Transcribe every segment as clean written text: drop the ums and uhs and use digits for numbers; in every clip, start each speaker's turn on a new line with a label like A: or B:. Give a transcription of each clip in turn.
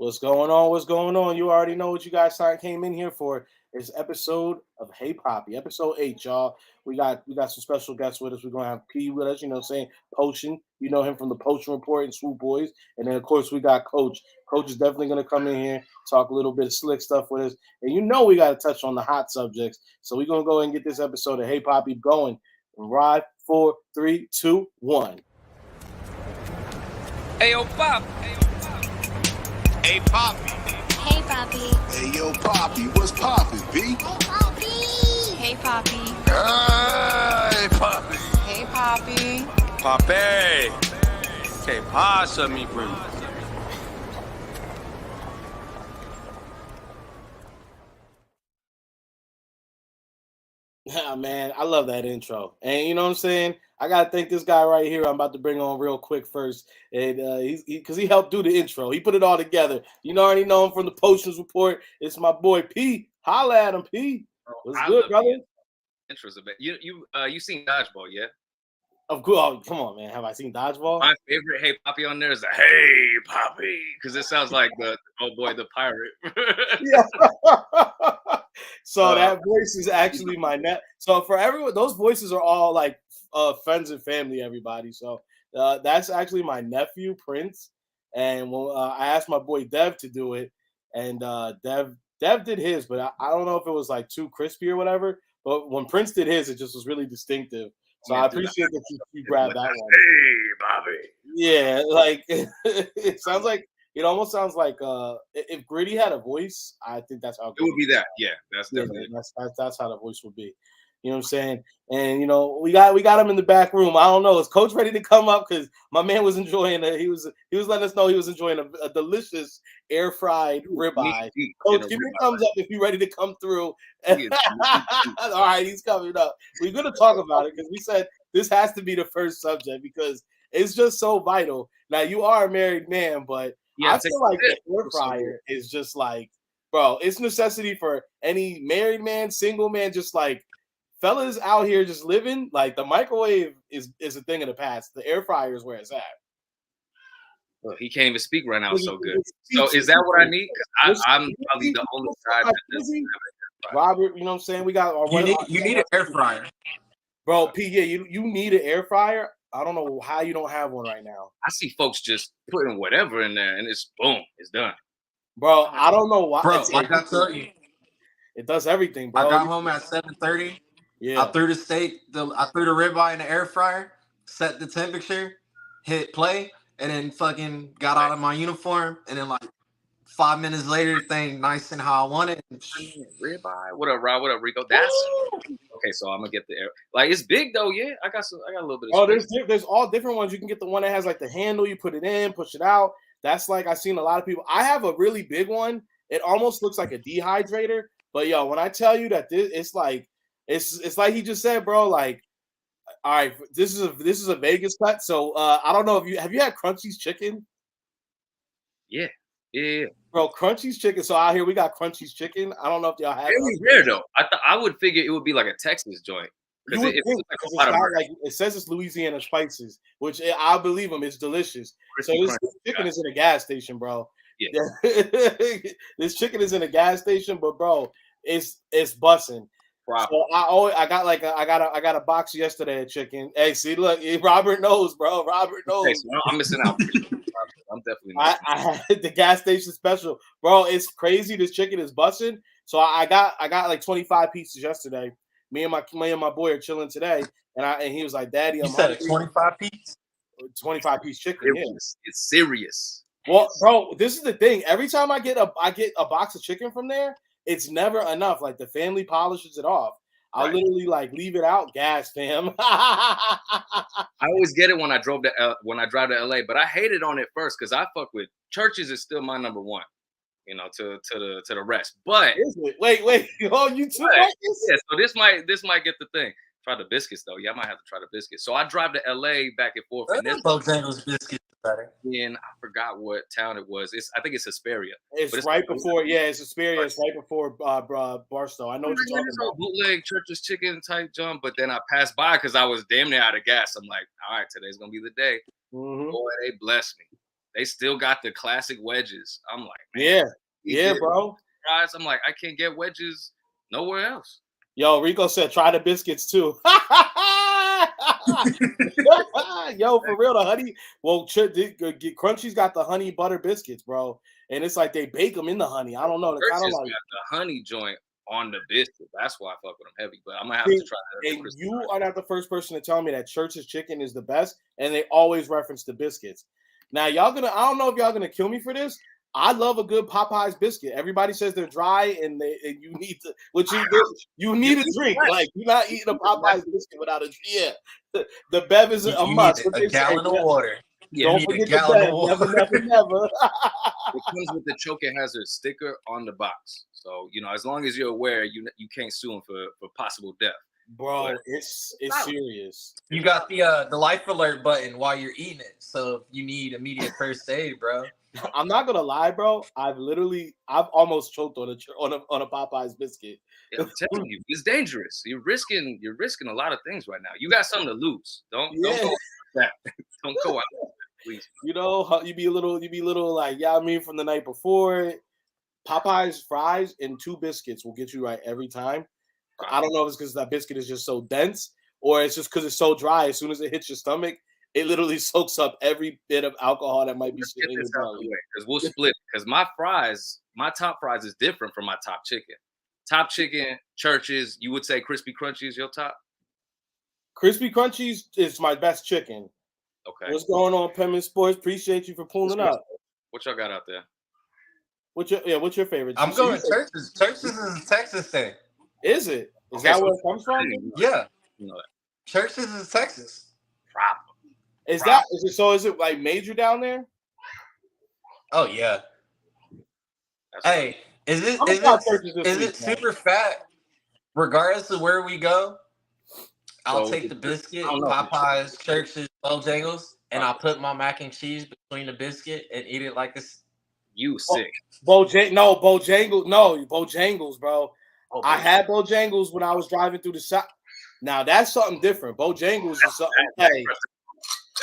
A: What's going on? What's going on? You already know what you guys came in here for. It's episode of Hey Papi, episode 8, y'all. We got some special guests with us. We're gonna have P with us, saying Pocean. You know him from the Pocean Report and Swoop Boys. And then of course we got Coach. Coach is definitely gonna come in here, talk a little bit of slick stuff with us. And we gotta touch on the hot subjects. So we're gonna go ahead and get this episode of Hey Papi going. Ride 4, 3, 2, 1.
B: Hey yo, Pop.
C: Hey Papi.
D: Hey Papi.
C: Hey yo, Papi. What's poppin', B?
D: Hey Papi.
E: Hey Papi.
C: Hey Papi.
E: Hey Papi.
B: Papi. Que pasa, mi primo?
A: Yeah, man, I love that intro. And you know what I'm saying? I gotta thank this guy right here. I'm about to bring on real quick first. And he's because he helped do the intro. He put it all together. Already know him from the Potions Report. It's my boy P. Holla at him, P. What's good, brother?
F: Intros a bit. You seen Dodgeball, yeah?
A: Of course. Oh, come on, man. Have I seen Dodgeball?
F: My favorite Hey Papi on there is the Hey Papi, because it sounds like the the pirate.
A: Yeah. So that voice is actually my net. So for everyone, those voices are all like friends and family, everybody. So that's actually my nephew, Prince. And when I asked my boy Dev to do it, and Dev did his, but I don't know if it was like too crispy or whatever. But when Prince did his, it just was really distinctive. So I appreciate that you grabbed that one.
F: Hey Papi.
A: Yeah, like it sounds like it almost sounds like if Gritty had a voice, I think that's how
F: it would be. That, yeah, that's definitely
A: that's how the voice would be. You know what I'm saying? And we got him in the back room. I don't know. Is Coach ready to come up? Because my man was enjoying it. He was letting us know he was enjoying a delicious air fried ribeye. Coach, give me a thumbs up if you're ready to come through. All right, he's coming up. We're gonna talk about it because we said this has to be the first subject because it's just so vital. Now you are a married man, but I feel like the air fryer is just like, bro, it's necessity for any married man, single man, just like fellas out here just living. Like the microwave is a thing of the past. The air fryer is where it's at.
F: Well, he can't even speak right now. So good. So is that what I need? Because I'm probably the only guy that doesn't have an air fryer.
A: Robert, you know what I'm saying? We got
G: you need an air fryer,
A: bro. P, yeah, you need an air fryer. I don't know how you don't have one right now.
F: I see folks just putting whatever in there, and it's boom, it's done.
A: Bro, I don't know why.
G: bro. Like I tell you,
A: it does everything, bro.
G: I got home at 7:30.
A: Yeah,
G: I threw the ribeye in the air fryer, set the temperature, hit play, and then fucking got out of my uniform, and then like 5 minutes later, the thing nice and how I want it.
F: Ribeye. What up, Rob? What up, Rico? That's okay. So I'm gonna get the air. Like it's big though. Yeah, I got a little bit of.
A: Oh, there's all different ones. You can get the one that has like the handle. You put it in, push it out. That's like I've seen a lot of people. I have a really big one. It almost looks like a dehydrator. But yo, when I tell you that it's like it's like he just said, bro. Like, all right, this is a Vegas cut. So I don't know if you had Crunchy's chicken.
F: Yeah.
A: Bro, Crunchy's chicken. So out here we got Crunchy's chicken. I don't know if y'all have.
F: It's rare though. I would figure it would be like a Texas joint.
A: It says it's Louisiana spices, which I believe them. It's delicious. So this chicken is in a gas station, bro.
F: Yeah.
A: This chicken is in a gas station, but bro, it's bussing. So I got a box yesterday of chicken. Hey, see, look, Robert knows, bro. Robert knows.
F: Okay, so I'm missing out. I'm definitely not.
A: I had the gas station special, bro. It's crazy. This chicken is bussing. So I got like 25 pieces yesterday. Me and my boy are chilling today, and he was like, "Daddy, I'm
G: hungry." You said 25 piece?
A: 25 piece chicken. Yeah.
F: It's serious.
A: Well, bro, this is the thing. Every time I get a box of chicken from there, it's never enough. Like the family polishes it off. I literally like leave it out, gas, fam.
F: I always get it when I drive to LA, but I hated on it first because I fuck with churches is still my number one. To the rest. But
A: wait, oh, you too like this?
F: Yeah, so this might get the thing. Try the biscuits though. Yeah, I might have to try the biscuits. So I drive to LA back and forth.
G: Bojangles biscuits better.
F: And I forgot what town it was. I think it's Hesperia.
A: It's right before. Yeah, it's Hesperia. It's right before Barstow. I know what you're talking about.
F: Bootleg Church's chicken type jump, but then I passed by because I was damn near out of gas. I'm like, all right, today's gonna be the day.
A: Mm-hmm.
F: Boy, they blessed me. They still got the classic wedges. I'm like, man,
A: Yeah,
F: you
A: yeah,
F: get
A: bro.
F: fries. I'm like, I can't get wedges nowhere else.
A: Yo, Rico said try the biscuits too. Yo, for real, the honey. Well, Crunchy's got the honey butter biscuits, bro, and it's like they bake them in the honey. I don't know. They're kind of
F: Church's
A: like
F: got the honey joint on the biscuit. That's why I fuck with them heavy. But I'm gonna have to try that.
A: and you are not the first person to tell me that Church's chicken is the best, and they always reference the biscuits. Now, I don't know if y'all gonna kill me for this. I love a good Popeyes biscuit. Everybody says they're dry and you need to, you need a drink. Like you're not eating a Popeyes biscuit without a drink. Yeah, the bev is a must.
G: A gallon of water.
A: Don't forget the bev. Never.
F: It comes with the choking hazard sticker on the box. So as long as you're aware, you can't sue them for possible death.
A: Bro,
F: But
A: it's serious.
G: You got the life alert button while you're eating it. So if you need immediate first aid, bro.
A: I'm not gonna lie, bro. I've almost choked on a Popeyes biscuit.
F: Yeah, I'm telling you, it's dangerous. You're risking a lot of things right now. You got something to lose. Don't go out that. Don't go out, please.
A: You be a little like, yeah, I mean, from the night before. Popeyes fries and 2 biscuits will get you right every time. I don't know if it's because that biscuit is just so dense or it's just because it's so dry. As soon as it hits your stomach, it literally soaks up every bit of alcohol that might be sitting in your belly.
F: Because we'll split. Because my top fries is different from my top chicken. Top chicken, Church's, you would say Crispy Crunchy is your top?
A: Crispy Crunchies is my best chicken.
F: Okay.
A: What's going on, Penman Sports? Appreciate you for pulling up.
F: What y'all got out there?
A: What's your favorite?
G: I'm going Church's. Church's is a Texas thing.
A: Is it? Is that where it comes from?
G: Yeah.
F: You know that.
G: Church's is Texas.
F: Proper.
A: Is it like major down there?
G: Oh yeah. Hey, is it super fat? Regardless of where we go, I'll take the biscuit, Popeyes, Church's, Bojangles, and I'll put my mac and cheese between the biscuit and eat it like this.
F: You sick.
A: Bojangles, bro. I had Bojangles when I was driving through the South. Now that's something different. Bojangles is something. Hey,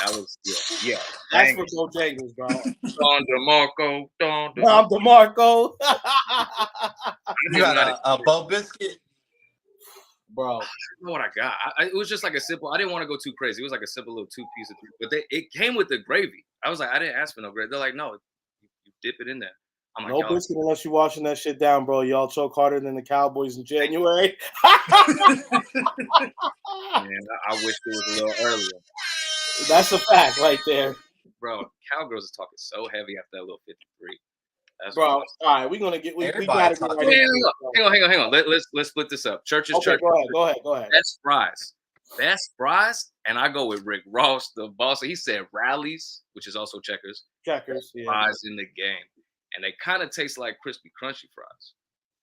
F: that was yeah.
A: That's for Bojangles, bro.
F: Don DeMarco.
A: I'm DeMarco.
G: You got a Bo biscuit,
A: bro.
F: I don't know what I got. It was just like a simple. I didn't want to go too crazy. It was like a simple little 2-piece, but it came with the gravy. I was like, I didn't ask for no gravy. They're like, no, you dip it in there. I'm like,
A: no biscuit unless you're washing that shit down, bro. Y'all choke harder than the Cowboys in January.
F: Man, I wish it was a little earlier.
A: That's a fact right there.
F: Bro, Cowgirls is talking so heavy after that little 53. That's
A: bro, all right, we're gonna get we gotta get right.
F: Hang on. Let's split this up. Church.
A: Go ahead.
F: Best fries, and I go with Rick Ross, the boss. He said Rallies, which is also Checkers.
A: Yeah.
F: Fries in the game. And they kind of taste like crispy, crunchy fries.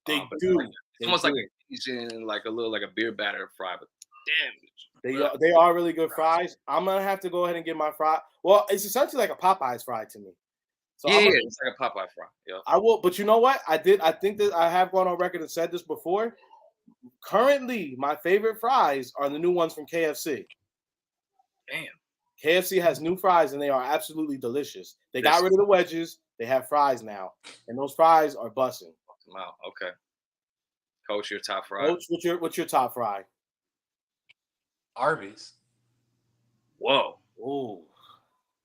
A: They do.
F: It's almost like a beer batter fry, but damn.
A: They are really good fries. I'm gonna have to go ahead and get my fry. Well, it's essentially like a Popeyes fry to me. So
F: it's like a Popeye fry. Yeah.
A: I will, but you know what? I think that I have gone on record and said this before. Currently, my favorite fries are the new ones from KFC.
F: Damn.
A: KFC has new fries and they are absolutely delicious. They got rid of the wedges. They have fries now, and those fries are busting.
F: Wow. Okay. Coach, your top fry.
A: Coach, what's your top fry?
G: Arby's.
F: Whoa.
A: Ooh.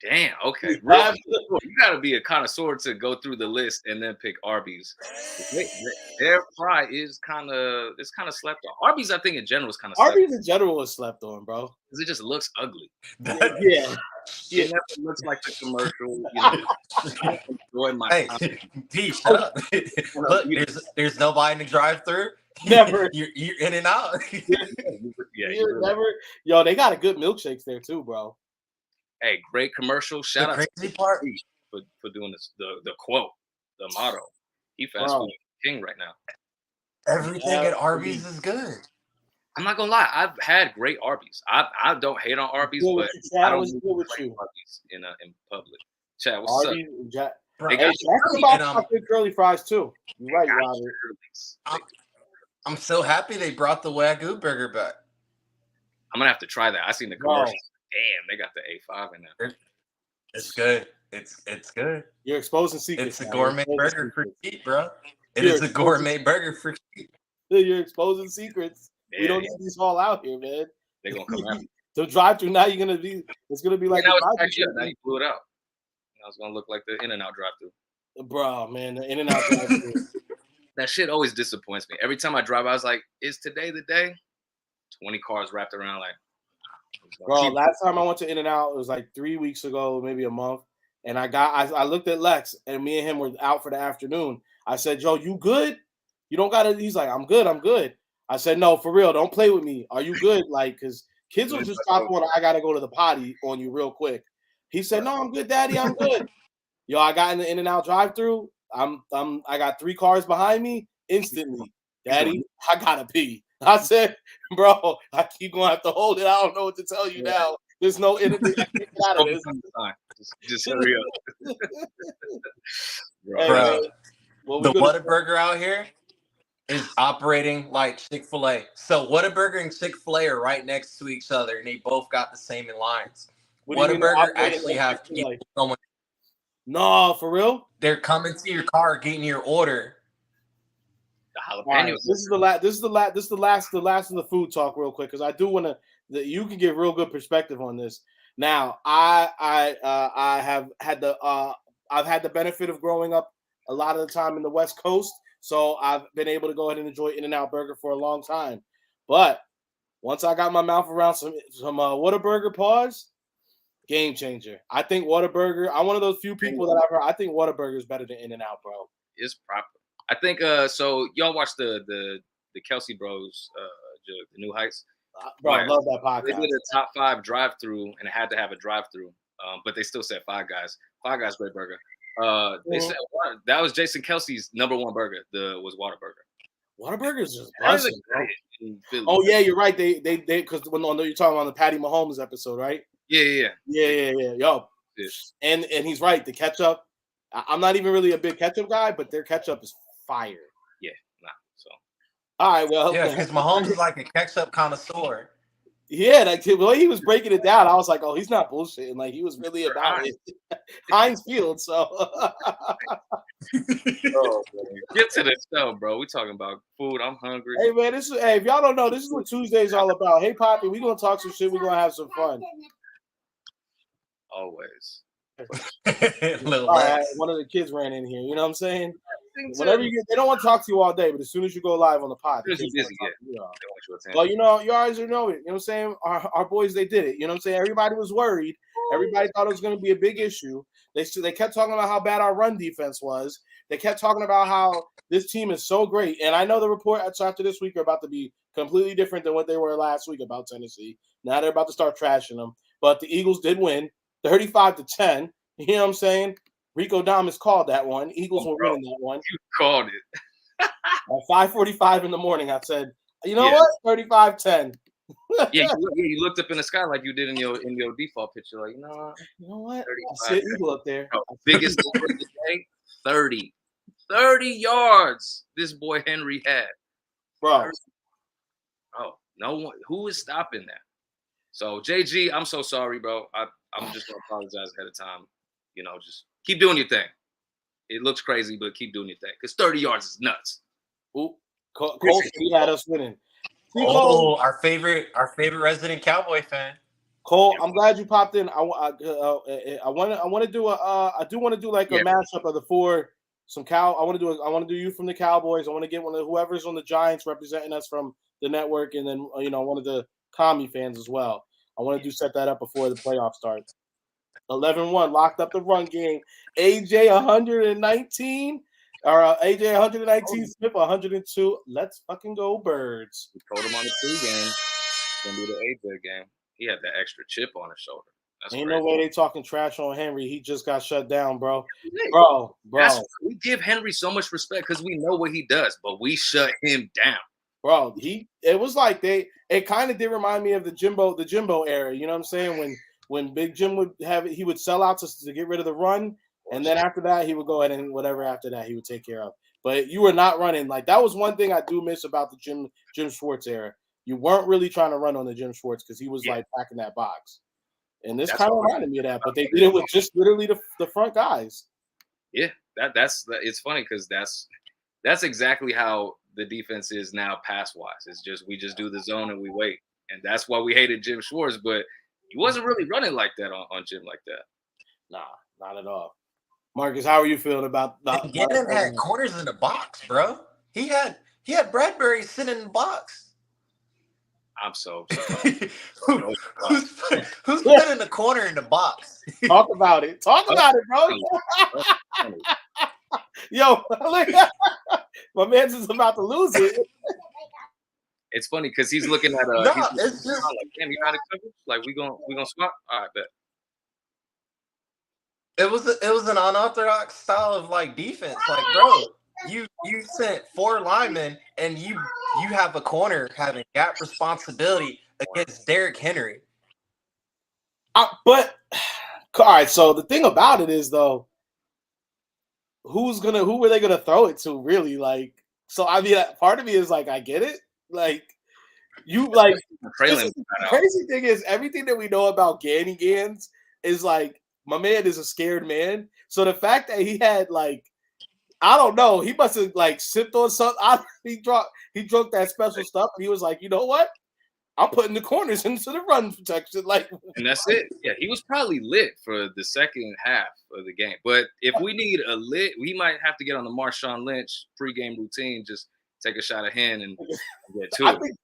F: Damn. Okay. Really? You got to be a connoisseur to go through the list and then pick Arby's. Their fry is kind of slept on. Arby's, I think, in general is kind of.
A: Arby's in general is slept on, bro.
F: Because it just looks ugly.
A: Yeah.
F: It never looks like the commercial. Enjoy my
G: time. P, shut up. Look, there's nobody in the drive-thru.
A: Never.
G: You're in and out.
F: You're
A: never. Yo, they got a good milkshakes there too, bro.
F: Hey, great commercial. Shout out
G: to part
F: for doing this. The quote, the motto. He fast food king right now.
G: Everything at Arby's is good.
F: I'm not gonna lie. I've had great Arby's. I don't hate on Arby's, but I don't like Arby's in public. Chad, what's up?
A: They got good curly fries too. You're right, Robert.
G: I'm so happy they brought the Wagyu burger back.
F: I'm gonna have to try that. I seen the commercial. Damn, they got the A5 in there.
G: It's good. It's good.
A: You're exposing secrets.
G: It's a
A: now. You're
G: gourmet
A: exposing
G: burger for
A: secrets.
G: cheap, bro. It
A: You're
G: is a
A: exposing
G: gourmet burger for cheap.
A: You're exposing secrets. We
F: Yeah,
A: don't need these all out here, man.
F: they're gonna come out.
A: The drive-through now, it's gonna be like
F: now
A: the
F: it's
A: drive-through.
F: actually now you blew it out. Now it's gonna look like the In-N-Out drive-through.
A: Bro, man, the In-N-Out drive-through.
F: That shit always disappoints me. Every time I drive, I was like, "Is today the day?" 20 cars wrapped around like.
A: Bro, last time I went to In-N-Out, it was like 3 weeks ago, maybe a month. And I looked at Lex, and me and him were out for the afternoon. I said, Joe, you good? You don't got to. He's like, I'm good. I said, no, for real, don't play with me. Are you good? Like, because kids will just stop on, I got to go to the potty on you real quick. He said, no, I'm good, Daddy, I'm good. Yo, I got in the In-N-Out drive-through. I got 3 cars behind me instantly. Daddy, I gotta pee. I said, bro, I keep gonna have to hold it. I don't know what to tell you now. There's no internet. Get out of this.
F: Just hurry up.
G: Bro, the Whataburger out here is operating like Chick-fil-A. So Whataburger and Chick-fil-A are right next to each other, and they both got the same in lines. Whataburger actually have people going.
A: No, for real?
G: They're coming to your car, getting your order.
F: The
A: Right,
F: jalapenos.
A: this is the last of the food talk, real quick, because I do want to. You can give real good perspective on this. Now, I have had I've had the benefit of growing up a lot of the time in the West Coast, so I've been able to go ahead and enjoy In-N-Out Burger for a long time. But once I got my mouth around some Whataburger, pause, game changer. I think Whataburger. I'm one of those few people that I've heard. I think Whataburger is better than In-N-Out, bro.
F: It's proper. I think so. Y'all watch the Kelsey Bros, the New Heights.
A: Bro, I love that podcast.
F: They did a top 5 drive-through, and it had to have a drive-through, but they still said Five Guys. Five Guys, great burger. They said that was Jason Kelsey's #1 burger. Was Whataburger.
A: Whataburger is just busting. Oh yeah, you're right. They because when you're talking on the Patty Mahomes episode, right?
F: Yeah.
A: Yo, and he's right. The ketchup. I'm not even really a big ketchup guy, but their ketchup is fire.
F: Yeah, nah. So.
A: All right, well,
G: yeah, because Mahomes is like a ketchup connoisseur.
A: Yeah, like the way he was breaking it down, I was like, oh, he's not bullshitting. Like he was really about it. Heinz Field, so.
F: Get to the show, bro. We talking about food. I'm hungry.
A: Hey man, if y'all don't know, this is what Tuesday's all about. Hey Papi, we gonna talk some shit. We gonna have some fun.
F: Always.
A: All right, one of the kids ran in here. You know what I'm saying? Whenever you get, they don't want to talk to you all day, but as soon as you go live on the pod,
F: busy,
A: well, you know, you always know it. You know what I'm saying? Our boys, they did it. You know what I'm saying? Everybody was worried. Everybody thought it was going to be a big issue. They kept talking about how bad our run defense was. They kept talking about how this team is so great. And I know the reports after this week are about to be completely different than what they were last week about Tennessee. Now they're about to start trashing them. But the Eagles did win 35-10. You know what I'm saying? Rico Damas called that one. Eagles were winning that one.
F: You called it.
A: At 5:45 in the morning, I said, you know what? 35-10.
F: You looked up in the sky like you did in your default picture. Like,
A: you know what? I see an eagle up there.
F: Bro, biggest number of the day, 30 yards. This boy Henry had,
A: bro.
F: 30. Oh, no one. Who is stopping that? So JG, I'm so sorry, bro. I'm just gonna apologize ahead of time. You know, just keep doing your thing. It looks crazy, but keep doing your thing. Because 30 yards is nuts.
A: Ooh, Cole had us winning. See,
G: Cole, our favorite resident Cowboy fan.
A: Cole, I'm glad you popped in. I want to do like a matchup of the four. I want to do you from the Cowboys. I want to get one of whoever's on the Giants representing us from the network, and then one of the commie fans as well. I want to set that up before the playoff starts. 11-1 locked up the run game. AJ 119 or AJ 119, Smith 102. Let's fucking go Birds.
F: We told him on the pregame it's gonna be the AJ game. He had that extra chip on his shoulder.
A: Ain't no way they talking trash on Henry. He just got shut down, bro.
F: We give Henry so much respect because we know what he does, but we shut him down.
A: Bro, it was like it kind of did remind me of the Jimbo era. You know what I'm saying? When Big Jim would have it, he would sell out to get rid of the run, and then after that he would go ahead and whatever after that he would take care of. But you were not running. Like that was one thing I do miss about the Jim Schwartz era. You weren't really trying to run on the Jim Schwartz because he was like back in that box. And this
F: That's
A: kind of
F: what-
A: reminded me of that, but they did it with just literally the front guys.
F: Yeah, that's it's funny because that's exactly how the defense is now pass wise. It's just we just do the zone and we wait, and that's why we hated Jim Schwartz. But he wasn't really running like that on Jim like that.
A: Nah, not at all. Marcus, how are you feeling about
G: Gannon had corners in the box, bro. He had Bradbury sitting in the box.
F: I'm so
G: who's put in the corner in the box?
A: Talk about it. Talk about it, bro. Yo, look, my man's is about to lose it.
F: It's funny because he's looking at
G: No, it's just
F: like, damn, you got it covered. Like we gonna swap. All right, bet.
G: it was an unorthodox style of like defense. Like, bro, you sent 4 linemen and you have a corner having gap responsibility against Derrick Henry.
A: But all right, so the thing about it is though, who were they gonna throw it to? Really, like, so I mean, part of me is like, I get it, like. You like the crazy thing is everything that we know about Ganny Gans is like my man is a scared man. So the fact that he had like I don't know, he must have like sipped on something. He drunk that special stuff and he was like, you know what? I'm putting the corners into the run protection. Like,
F: and that's it. Yeah, he was probably lit for the second half of the game. But if we need a lit, we might have to get on the Marshawn Lynch pregame routine. Just take a shot of hen and get to it.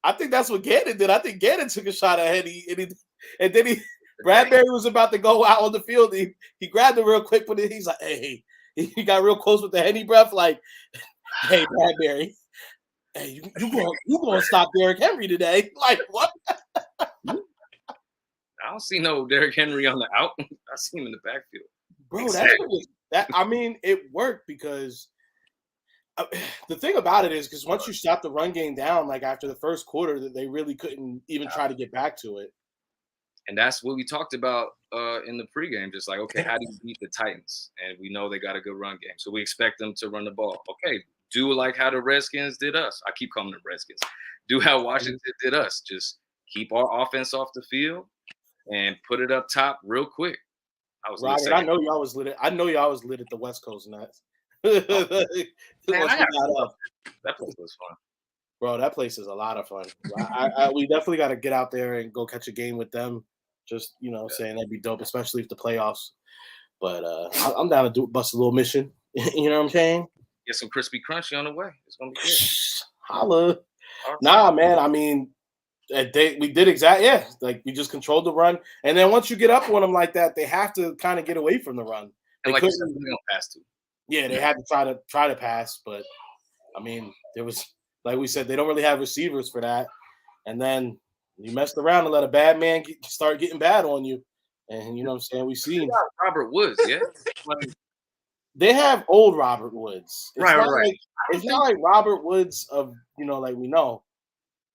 A: I think that's what Gannon did. I think Gannon took a shot at Henny, and then Bradbury was about to go out on the field. He grabbed him real quick, but he's like, hey, he got real close with the Henny breath, like, hey, Bradbury, hey, you gonna stop Derrick Henry today? Like, what?
F: I don't see no Derrick Henry on the out. I see him in the backfield.
A: Bro, that I mean, it worked because the thing about it is because once you shot the run game down, like after the first quarter, that they really couldn't even try to get back to it.
F: And that's what we talked about in the pregame. Just like, okay, how do you beat the Titans? And we know they got a good run game, so we expect them to run the ball. Okay, do like how the Redskins did us. I keep calling them Redskins. Do how Washington did us. Just keep our offense off the field and put it up top real quick.
A: Robert, I know y'all was lit. I know y'all was lit at the West Coast Nets. Man,
F: that place was fun,
A: bro. That place is a lot of fun. We definitely got to get out there and go catch a game with them. Just saying that'd be dope, especially if the playoffs. But I'm down to bust a little mission. You know what I'm saying?
F: Get some crispy crunchy on the way. It's gonna be good.
A: Holla. Nah, man. I mean, we did exactly. Yeah, like we just controlled the run, and then once you get up on them like that, they have to kind of get away from the run.
F: And like you said, they don't pass to.
A: Yeah, they had to try to pass, but I mean, there was, like we said, they don't really have receivers for that. And then you messed around and let a bad man start getting bad on you, and you know what I'm saying. We seen
F: Robert Woods, yeah.
A: They have old Robert Woods,
F: right.
A: Like, it's not like Robert Woods of like we know.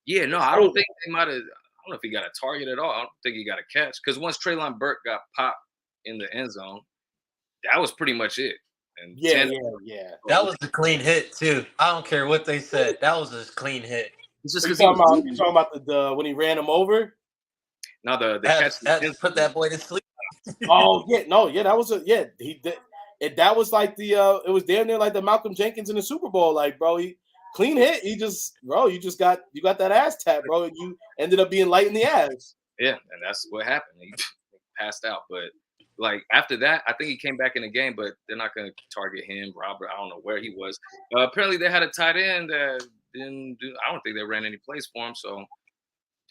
F: Yeah, no, I don't think they might have. I don't know if he got a target at all. I don't think he got a catch because once Treylon Burke got popped in the end zone, that was pretty much it. And
A: yeah.
G: That was the clean hit too. I don't care what they said. That was a clean hit.
A: It's just because you talking about the when he ran him over.
F: No, the catch
G: that put that boy to sleep.
A: Oh yeah, that was he did. That was like it was damn near like the Malcolm Jenkins in the Super Bowl. Like, bro, he clean hit. You got that ass tap, bro, and you ended up being light in the ass. Yeah,
F: and that's what happened. He passed out, but. Like after that, I think he came back in the game, but they're not going to target him. Robert, I don't know where he was. Apparently, they had a tight end that didn't do. I don't think they ran any plays for him. So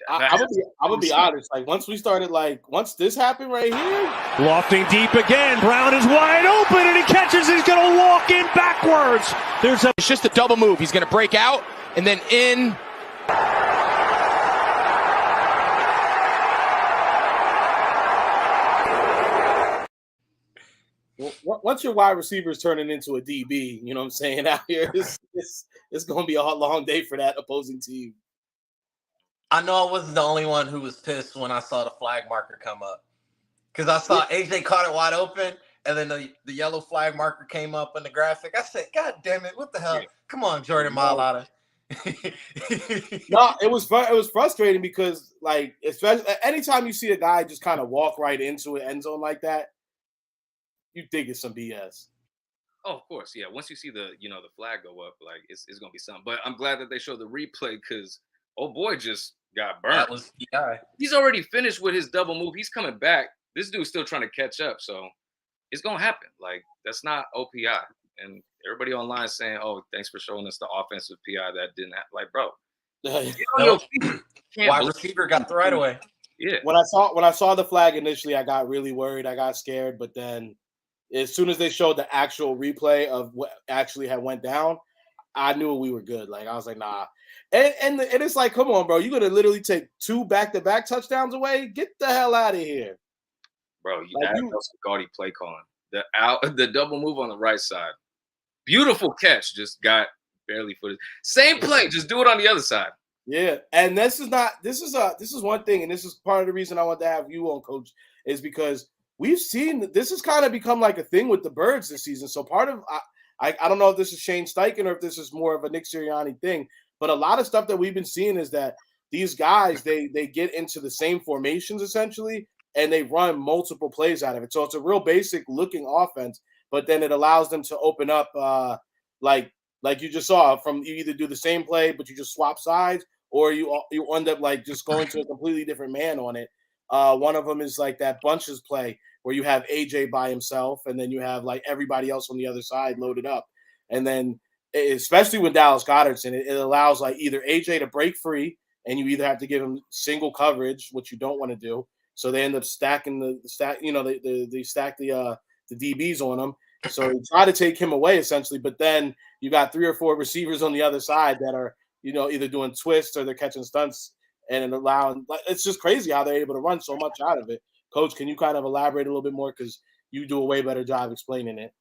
A: I'm gonna be honest. Like once this happened right here,
E: lofting deep again. Brown is wide open and he catches. He's going to walk in backwards.
H: It's just a double move. He's going to break out and then in.
A: Once your wide receiver is turning into a DB, you know what I'm saying, out here, it's going to be a long day for that opposing team.
G: I know I wasn't the only one who was pissed when I saw the flag marker come up. Because I saw AJ caught it wide open, and then the yellow flag marker came up in the graphic. I said, God damn it, what the hell? Come on, Jordan Mailata.
A: No, it was frustrating because, like, especially anytime you see a guy just kind of walk right into an end zone like that, you think it's some BS.
F: Oh, of course, yeah. Once you see the flag go up, like it's gonna be something. But I'm glad that they showed the replay because oh boy just got burnt.
G: That was PI.
F: He's already finished with his double move. He's coming back. This dude's still trying to catch up, so it's gonna happen. Like that's not OPI. And everybody online saying, "Oh, thanks for showing us the offensive PI that didn't have." Like, bro,
G: No. Wide receiver got the right away.
F: Yeah.
A: When I saw the flag initially, I got really worried. I got scared, but then as soon as they showed the actual replay of what actually had went down, I knew we were good. Like I was like, nah. And it's like, come on, bro. You're gonna literally take 2 back-to-back touchdowns away? Get the hell out of here.
F: Bro, that was a gaudy play calling. The double move on the right side. Beautiful catch, just got barely footed. Same play, just do it on the other side.
A: Yeah, and this is one thing, and this is part of the reason I want to have you on, Coach, is because we've seen this has kind of become like a thing with the Birds this season. So part of I don't know if this is Shane Steichen or if this is more of a Nick Sirianni thing, but a lot of stuff that we've been seeing is that these guys they get into the same formations essentially, and they run multiple plays out of it. So it's a real basic looking offense, but then it allows them to open up like you just saw from you either do the same play but you just swap sides, or you end up like just going to a completely different man on it. One of them is like that bunches play where you have AJ by himself and then you have like everybody else on the other side loaded up. And then especially with Dallas Goedert's in it, it allows like either AJ to break free and you either have to give him single coverage, which you don't want to do. So they end up stacking they stack the DBs on him. So you try to take him away essentially, but then you got 3 or 4 receivers on the other side that are, either doing twists or they're catching stunts and allowing. It's just crazy how they're able to run so much out of it. Coach, can you kind of elaborate a little bit more because you do a way better job explaining it?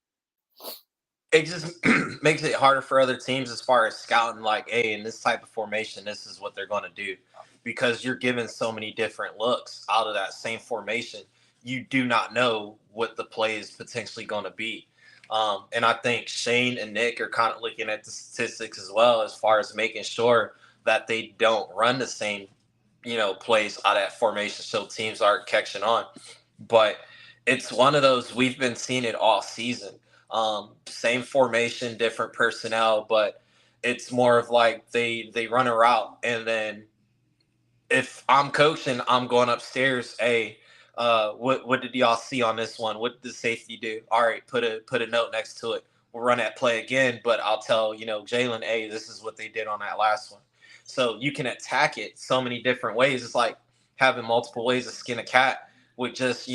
G: It just makes it harder for other teams as far as scouting. Like, hey, in this type of formation, this is what they're going to do, because you're given so many different looks out of that same formation. You do not know what the play is potentially going to be. And I think Shane and Nick are kind of looking at the statistics as well as far as making sure that they don't run the same, plays out of that formation so teams aren't catching on. But it's one of those, we've been seeing it all season. Same formation, different personnel, but it's more of like they run a route, and then if I'm coaching, I'm going upstairs, hey, what did y'all see on this one? What did the safety do? All right, put a note next to it. We'll run that play again, but I'll tell Jalen, hey, this is what they did on that last one. So you can attack it so many different ways. It's like having multiple ways to skin a cat with just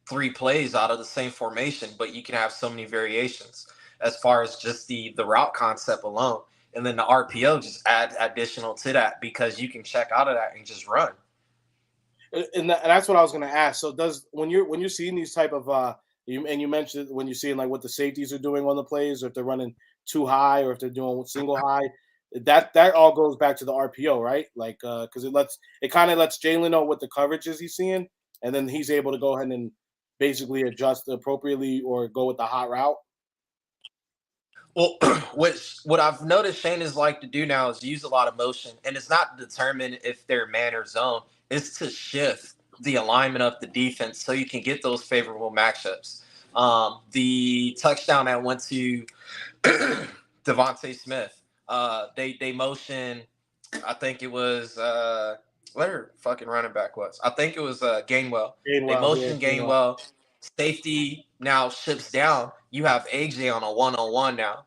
G: 3 plays out of the same formation, but you can have so many variations as far as just the route concept alone, and then the RPO just add additional to that because you can check out of that and just run.
A: And that's what I was going to ask. So when you're seeing these type of you mentioned when you're seeing like what the safeties are doing on the plays, or if they're running too high, or if they're doing single high, that all goes back to the RPO, right? Like because it kind of lets Jalen know what the coverages he's seeing, and then he's able to go ahead and basically adjust appropriately or go with the hot route.
G: Well, what I've noticed Shane is like to do now is use a lot of motion, and it's not to determine if they're man or zone. It's to shift the alignment of the defense so you can get those favorable matchups. The touchdown that went to Devontae Smith, they motion. I think it was what her fucking running back was. I think it was Gainwell. They motion Gainwell. Safety now shifts down. You have AJ on a one-on-one now.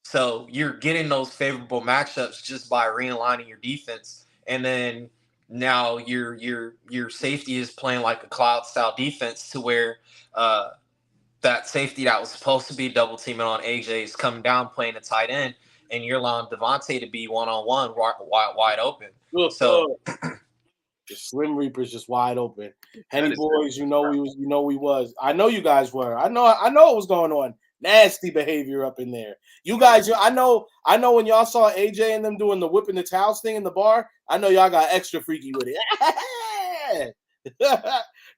G: So you're getting those favorable matchups just by realigning your defense. And then now your safety is playing like a cloud style defense to where that safety that was supposed to be double teaming on AJ is coming down playing a tight end, and you're allowing Devontae to be one-on-one wide open. So
A: the Slim Reaper's just wide open. Henny boys, we was. I know you guys were. I know what was going on. Nasty behavior up in there. You guys, I know when y'all saw AJ and them doing the whipping the towels thing in the bar, I know y'all got extra freaky with it.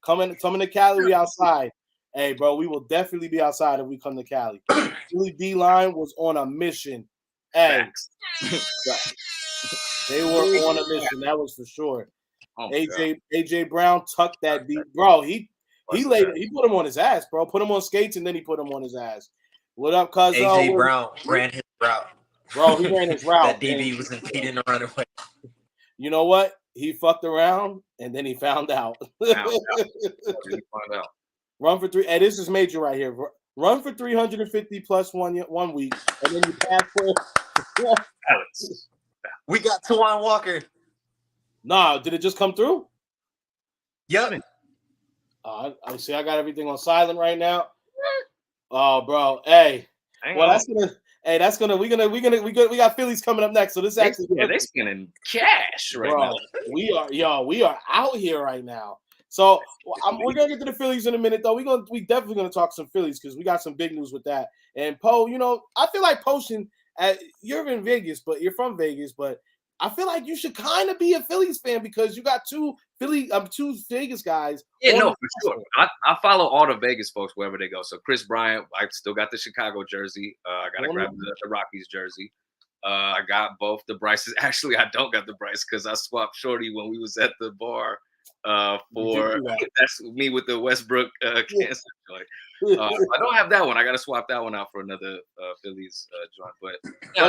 A: Coming to Cali, we outside. Hey, bro, we will definitely be outside if we come to Cali. Philly D-line was on a mission. Hey,
F: Facts.
A: they were on a mission. That was for sure.
F: Oh my God.
A: AJ Brown tucked that deep, bro. He
F: What's
A: laid
F: that?
A: he put him on his ass, bro. Put him on skates and then he put him on his ass. What up, cuz?
G: AJ Brown ran his route.
A: Bro, he ran his route.
G: That DB was impeding the runaway.
A: You know what? He fucked around and then he found out.
F: Did you find out?
A: Run for 3. Hey, this is major right here. Run for 350 plus 1 week, and then you pass for.
F: Alex.
G: We got Tawan Walker.
A: Nah, did it just come through?
G: Yep.
A: I see. I got everything on silent right now. Oh, bro. Hey.
F: Hang
A: Well,
F: on.
A: that's gonna. Hey, that's gonna. We got Phillies coming up next. So this actually.
F: They spending cash right
A: Bro,
F: now.
A: we are out here right now. So we're gonna get to the Phillies in a minute, though. We definitely gonna talk some Phillies because we got some big news with that. And Poe, I feel like Pocean, you're in Vegas, but you're from Vegas, but I feel like you should kind of be a Phillies fan because you got two Vegas guys.
F: Yeah, no, for sure. I follow all the Vegas folks wherever they go. So Chris Bryant, I still got the Chicago jersey. I gotta grab the Rockies jersey. I got both the Bryces. Actually, I don't got the Bryce because I swapped Shorty when we was at the bar. That's me with the Westbrook cancer joint. I don't have that one. I got to swap that one out for another Phillies joint. But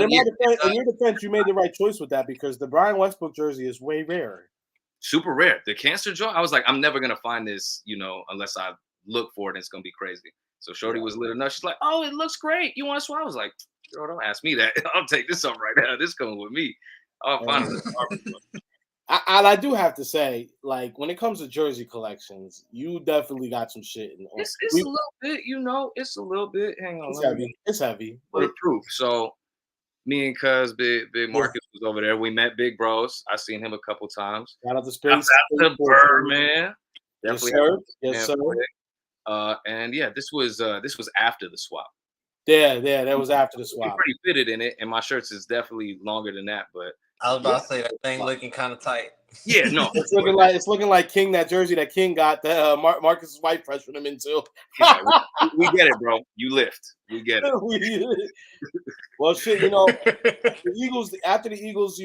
A: in your defense, you made the right choice with that because the Brian Westbrook jersey is way rarer.
F: Super rare. The cancer joint, I was like, I'm never gonna find this, unless I look for it and it's gonna be crazy. So Shorty was lit enough. She's like, oh, it looks great. You want to swap? I was like, girl, don't ask me that. I'll take this up right now. This coming with me. I'll find it.
A: I do have to say, like, when it comes to jersey collections, you definitely got some shit.
F: It's a little bit, it's a little bit. Hang on.
A: It's heavy.
F: For the proof. So me and Cuz, Big Marcus was over there. We met Big Bros. I seen him a couple times.
A: Shout out to Space.
F: Shout out to Birdman.
A: Definitely. Yes, sir.
F: And yeah, this was after the swap.
A: Yeah, that was after the swap.
F: I'm pretty fitted in it, and my shirts is definitely longer than that. But
G: I was about to say that thing looking kind of tight.
F: Yeah, no,
A: it's looking like King, that jersey that King got that Marcus's wife pressured him into.
F: we get it, bro. You lift. We get it.
A: Well, shit, the Eagles, after the Eagles,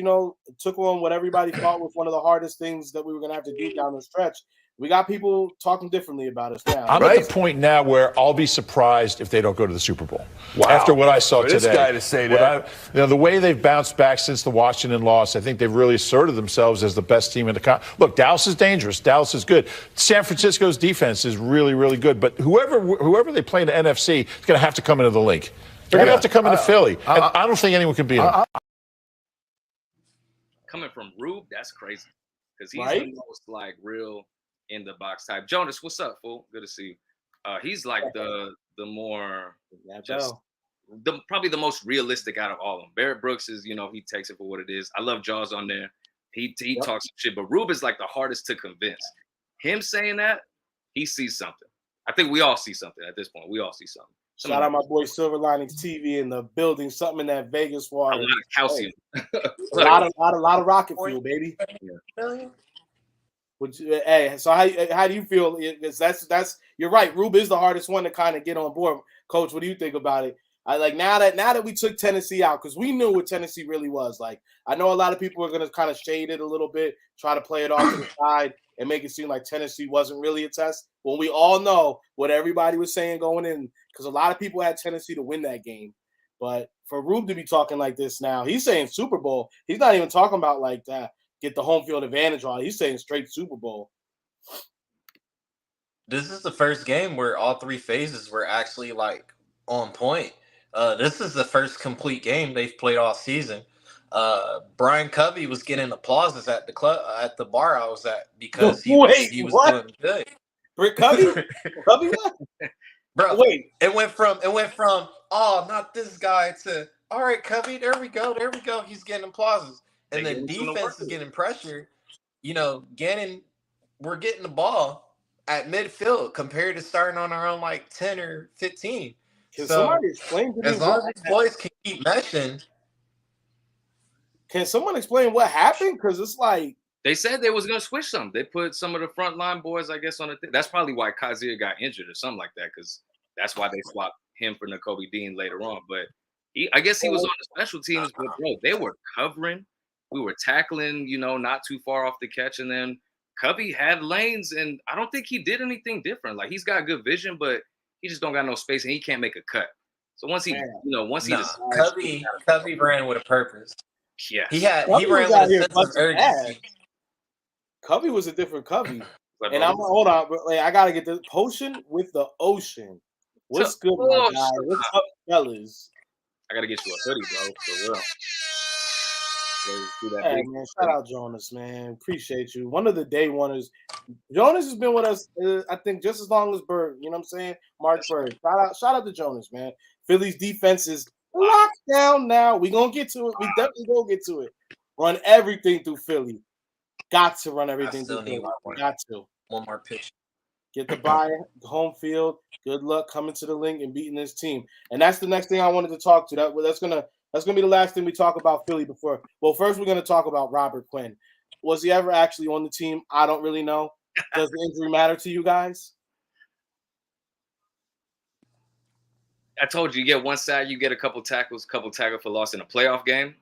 A: took on what everybody thought was one of the hardest things that we were gonna have to do down the stretch. We got people talking differently about us now.
I: I'm at the point now where I'll be surprised if they don't go to the Super Bowl. Wow. After what I saw today.
C: This guy to say that.
I: The way they've bounced back since the Washington loss, I think they've really asserted themselves as the best team in the country. Look, Dallas is dangerous. Dallas is good. San Francisco's defense is really, really good. But whoever they play in the NFC is going to have to come into the league. They're going to have to come into Philly. And I don't think anyone can beat them.
F: Coming from Rube, that's crazy. Because he's the most, real in the box type. Jonas, what's up, fool? Good to see you. He's like the more probably the most realistic out of all of them. Barrett Brooks is, he takes it for what it is. I love Jaws on there. He talks some shit, but Rube is like the hardest to convince. Him saying that, he sees something. I think we all see something at this point. We all see something.
A: Shout out my boy Silver Linings TV in the building. Something in that Vegas water.
F: A lot of calcium.
A: a lot of rocket fuel, baby.
F: Yeah.
A: So how do you feel? Because that's you're right. Rube is the hardest one to kind of get on board. Coach, what do you think about it? Now that we took Tennessee out, because we knew what Tennessee really was. Like, I know a lot of people are going to kind of shade it a little bit, try to play it off to the side and make it seem like Tennessee wasn't really a test. When we all know what everybody was saying going in, because a lot of people had Tennessee to win that game. But for Rube to be talking like this now, he's saying Super Bowl. He's not even talking about like that. Get the home field advantage on. He's saying straight Super Bowl.
G: This is the first game where all three phases were actually on point. This is the first complete game they've played all season. Brian Covey was getting applauses at the club at the bar I was at because he was doing good.
A: Rick Covey? Covey what?
G: Bro, wait. It went from oh, not this guy to all right, Covey, there we go. He's getting applauses. And the defense is getting pressure. We're getting the ball at midfield compared to starting on our own 10 or 15.
A: Can somebody explain to me?
G: As long as these boys can keep meshing.
A: Can someone explain what happened? Because it's like
F: they said they was gonna switch some. They put some of the frontline boys, I guess, on the thing. That's probably why Kazir got injured or something like that. Because that's why they swapped him for Nakobe Dean later on. But I guess he was on the special teams, but bro, they were covering. We were tackling, not too far off the catch, and then Covey had lanes, and I don't think he did anything different. Like he's got good vision, but he just don't got no space, and he can't make a cut. So once he, decides,
G: Covey ran with a purpose.
F: Yeah,
G: he ran with a sense of urgency.
A: Covey was a different Covey.
F: But
A: And hold on, but I gotta get this Pocean with the ocean. What's good, my guy? What's up, fellas?
F: I gotta get you a hoodie, bro. For real.
A: Hey, man, shout out Jonas, man. Appreciate you. One of the day oneers. Jonas has been with us, I think, just as long as Bird. You know what I'm saying? Mark Bird. Shout out to Jonas, man. Philly's defense is locked down now. We gonna get to it. We definitely gonna get to it. Run everything through Philly. Got to run everything through Philly. Got to.
G: One more pitch.
A: Get the bye, home field. Good luck coming to the link and beating this team. And that's the next thing I wanted to talk to. That's gonna be the last thing we talk about Philly before. Well, first we're gonna talk about Robert Quinn. Was he ever actually on the team? I don't really know. Does the injury matter to you guys?
F: I told you get one side, you get a couple tackles for loss in a playoff game.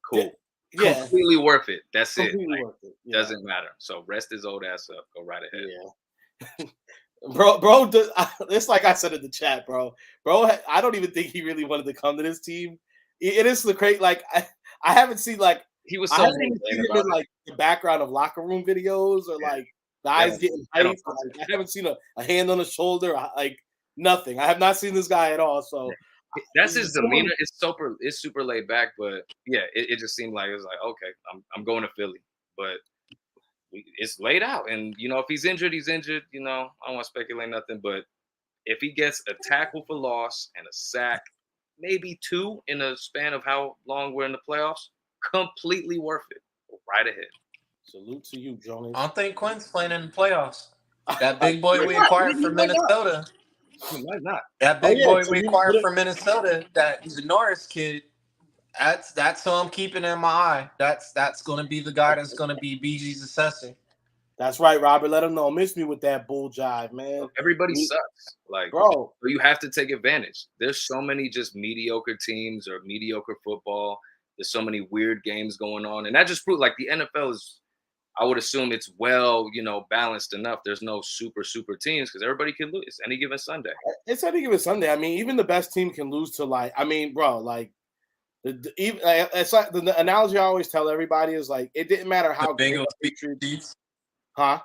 F: Cool.
A: Yeah.
F: Completely worth it. That's
A: Completely
F: it.
A: worth it. Yeah.
F: Doesn't matter. So rest his old ass up. Go right ahead.
A: Yeah. Bro, it's like I said in the chat, bro. I don't even think he really wanted to come to this team. It is the great, like I haven't seen like
F: he was so
A: I haven't seen him in like the background of locker room videos or like guys getting hyped. Like, I haven't seen a hand on the shoulder, like nothing. I have not seen this guy at all. So
F: that's his demeanor. It's super laid back, but yeah, it just seemed like it was like, okay, I'm going to Philly, but it's laid out. And if he's injured, he's injured. I don't want to speculate nothing, but if he gets a tackle for loss and a sack, maybe 2 in a span of how long we're in the playoffs, completely worth it. Right ahead.
A: Salute to you, Jonas.
G: I don't think Quinn's playing in the playoffs. That big boy we acquired from Minnesota.
F: He might not.
G: That big boy we acquired from Minnesota, he's a Norris kid. That's who I'm keeping in my eye. That's going to be the guy that's going to be BG's assessor.
A: That's right, Robert. Let him know. Miss me with that bull jive, man.
F: Everybody sucks. Like,
A: bro,
F: you have to take advantage. There's so many just mediocre teams or mediocre football. There's so many weird games going on. And that just proves like the NFL is, I would assume it's well, balanced enough. There's no super teams because everybody can lose any given Sunday.
A: It's any given Sunday. I mean, even the best team can lose to it's like the analogy I always tell everybody is like it didn't matter how
G: the Bengals beat the Chiefs.
A: Huh?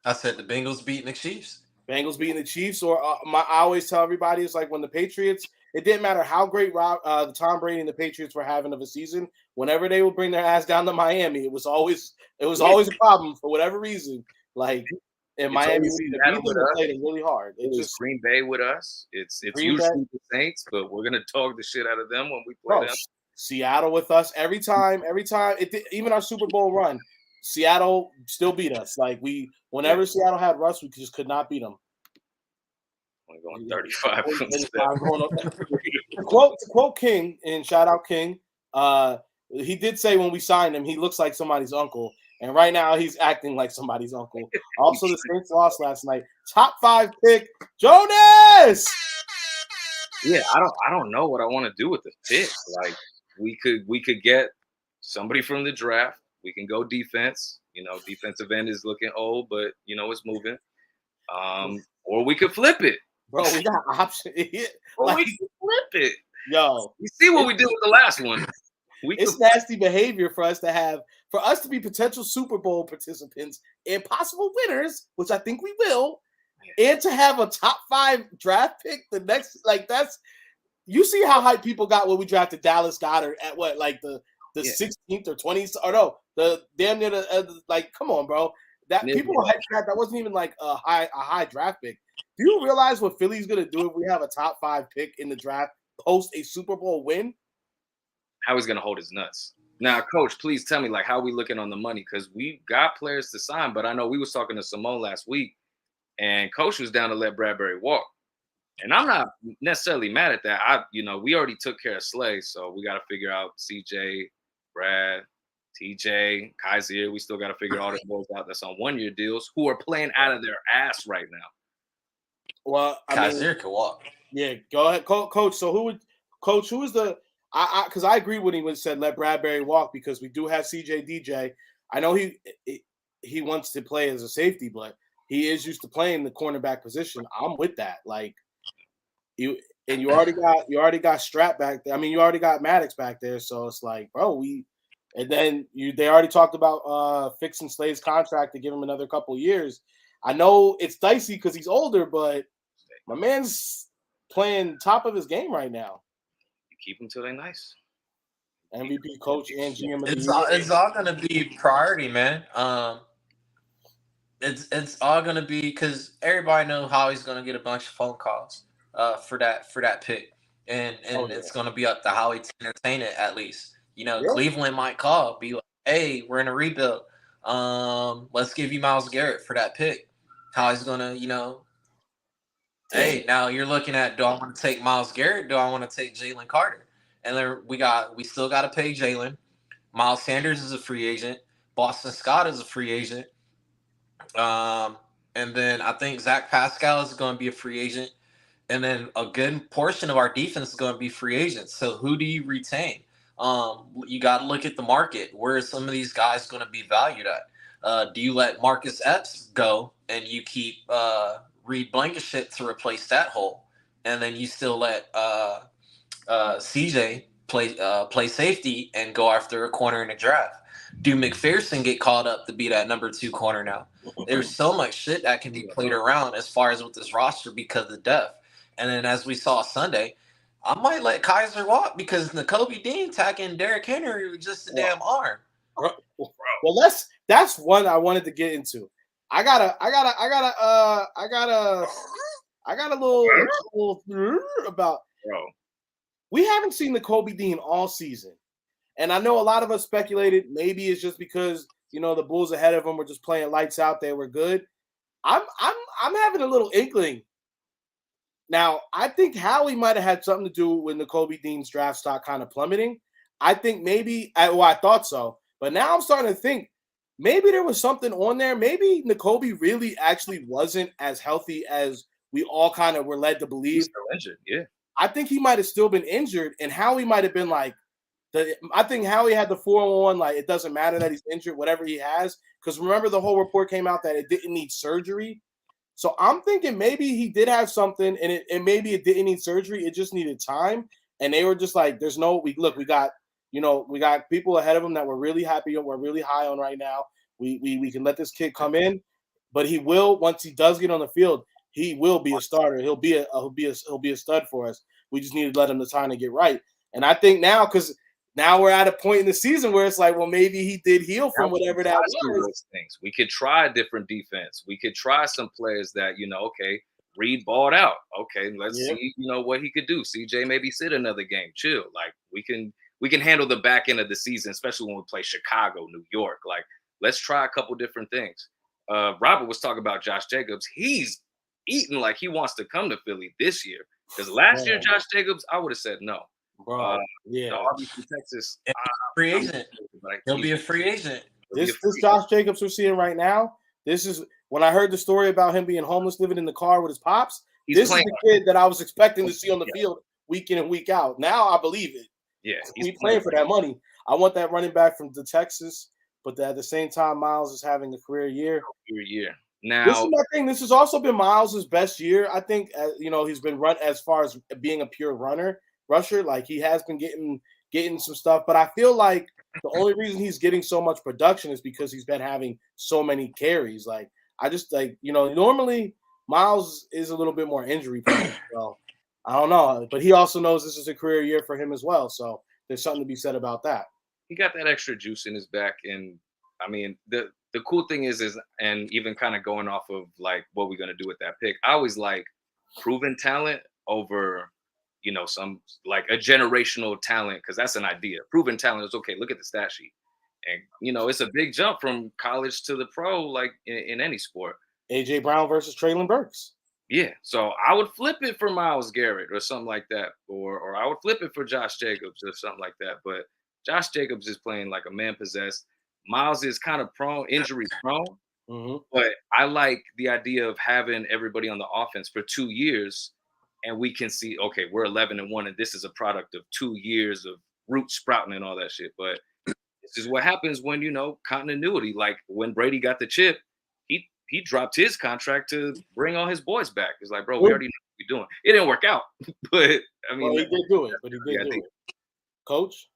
G: I said the Bengals beating the Chiefs.
A: Bengals beating the Chiefs, or I always tell everybody it's like when the Patriots. It didn't matter how great Tom Brady and the Patriots were having of a season. Whenever they would bring their ass down to Miami, it was always a problem for whatever reason. Like in Miami, they played really hard.
F: It was Green Bay with us. It's usually the Saints, but we're gonna talk the shit out of them when we play them.
A: Seattle with us every time. Even our Super Bowl run, Seattle still beat us. Like whenever Seattle had Russ, we just could not beat them.
F: Only going 35.
A: To quote King, and shout out King, he did say when we signed him, he looks like somebody's uncle. And right now he's acting like somebody's uncle. Also, the Saints lost last night. Top 5 pick, Jonas.
F: Yeah, I don't know what I want to do with the pick. Like we could get somebody from the draft. We can go defense. Defensive end is looking old, but it's moving. Or we could flip it.
A: Bro, we got options.
F: We can flip it.
A: Yo.
F: You see what we did with the last one.
A: It's nasty behavior for us to be potential Super Bowl participants and possible winners, which I think we will, and to have a top 5 draft pick the next, you see how hype people got when we drafted Dallas Goedert at what, like the 16th or 20th, or no, the damn near come on, bro. That people were hyped that wasn't even like a high draft pick. Do you realize what Philly's gonna do if we have a top 5 pick in the draft post a Super Bowl win?
F: How he's gonna hold his nuts. Now, Coach, please tell me how we looking on the money, because we got players to sign, but I know we was talking to Simone last week, and Coach was down to let Bradbury walk. And I'm not necessarily mad at that. We already took care of Slay, so we got to figure out CJ, Brad, TJ, Kaiser. We still got to figure all the boys out that's on 1-year deals who are playing out of their ass right now.
A: Well,
G: Kaiser can walk.
A: Yeah, go ahead, Coach. So Coach, who is the because I agree when he said let Bradbury walk because we do have CJ DJ. I know he wants to play as a safety, but he is used to playing the cornerback position. I'm with that. Like you already got Strap back there. I mean, you already got Maddox back there, so it's like, bro, they already talked about fixing Slade's contract to give him another couple years. I know it's dicey because he's older, but my man's playing top of his game right now.
F: You keep them till they're nice.
A: MVP coach and GM of the
G: It's
A: year.
G: all gonna be priority, man. It's all gonna be because everybody knows how he's gonna get a bunch of phone calls for that pick, and it's gonna be up to Howie to entertain it at least. Cleveland might call, be like, "Hey, we're in a rebuild. Let's give you Myles Garrett for that pick." Howie's gonna, hey, now you're looking at, do I want to take Myles Garrett? Do I want to take Jalen Carter? And then we still got to pay Jalen. Miles Sanders is a free agent. Boston Scott is a free agent. And then I think Zach Pascal is going to be a free agent. And then a good portion of our defense is going to be free agents. So who do you retain? You got to look at the market. Where are some of these guys going to be valued at? Do you let Marcus Epps go and you keep Reed Blankenship to replace that hole? And then you still let CJ play safety and go after a corner in the draft? Do McPherson get called up to be that number 2 corner now? There's so much shit that can be played around as far as with this roster because of depth. And then as we saw Sunday, I might let Kaiser walk because Nakobe Dean attacking Derrick Henry with just a damn arm.
A: Well, that's one I wanted to get into. I got a little about.
F: Bro.
A: We haven't seen Nakobe Dean all season. And I know a lot of us speculated maybe it's just because, the Bulls ahead of them were just playing lights out. They were good. I'm having a little inkling. Now, I think Howie might have had something to do with Nakobe Dean's draft stock kind of plummeting. I think maybe I thought so. But now I'm starting to think maybe there was something on there. Maybe Nakobe really actually wasn't as healthy as we all kind of were led to believe.
F: He's still injured, yeah.
A: I think he might have still been injured, and Howie might have been like, I think Howie had the 4-on-1, like it doesn't matter that he's injured, whatever he has. Because remember, the whole report came out that it didn't need surgery. So I'm thinking maybe he did have something, and maybe it didn't need surgery. It just needed time, and they were just like, "There's no we got people ahead of him that we're really happy on, we're really high on right now. We can let this kid come in, but he will once he does get on the field, he will be a starter. He'll be a stud for us. We just need to let him the time to get right. And I think now because." Now we're at a point in the season where it's like, well, maybe he did heal from whatever that was.
F: Things. We could try different defense. We could try some players that, okay, Reed balled out. Okay, let's see, what he could do. CJ maybe sit another game. Chill. Like we can handle the back end of the season, especially when we play Chicago, New York. Like, let's try a couple different things. Robert was talking about Josh Jacobs. He's eating like he wants to come to Philly this year. Because last year, Josh Jacobs, I would have said no.
A: Bro,
F: Texas.
G: Free agent. He'll be a free agent.
A: This Josh Jacobs we're seeing right now. This is when I heard the story about him being homeless, living in the car with his pops. This is the kid that I was expecting to see on the field week in and week out. Now I believe it.
F: Yeah,
A: he's playing for that money. I want that running back from the Texas, but at the same time, Miles is having a career year.
F: Now,
A: this is my thing. This has also been Miles' best year. I think he's been run as far as being a pure rusher, like he has been getting some stuff, but I feel like the only reason he's getting so much production is because he's been having so many carries. Like I just normally Miles is a little bit more injury prone, so I don't know, but he also knows this is a career year for him as well, so there's something to be said about that.
F: He got that extra juice in his back, and I mean the cool thing is and even kind of going off of like what we're gonna do with that pick, I always like proven talent over some like a generational talent, because that's an idea. Proven talent is okay. Look at the stat sheet. And, it's a big jump from college to the pro, like in any sport.
A: A.J. Brown versus Treylon Burks.
F: Yeah. So I would flip it for Myles Garrett or something like that. Or I would flip it for Josh Jacobs or something like that. But Josh Jacobs is playing like a man possessed. Miles is kind of injury prone.
A: Mm-hmm.
F: But I like the idea of having everybody on the offense for 2 years and we can see, okay, we're 11-1, and this is a product of 2 years of root sprouting and all that shit. But this is what happens when, continuity. Like when Brady got the chip, he dropped his contract to bring all his boys back. It's like, bro, we already know what we're doing. It didn't work out, but I mean,
A: he did do it. But he did do it. Coach,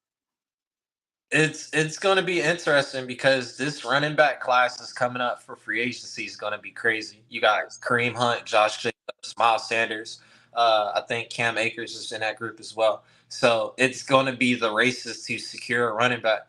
G: it's going to be interesting because this running back class is coming up for free agency is going to be crazy. You got Kareem Hunt, Josh Jacobs, Miles Sanders. I think Cam Akers is in that group as well. So it's going to be the races to secure a running back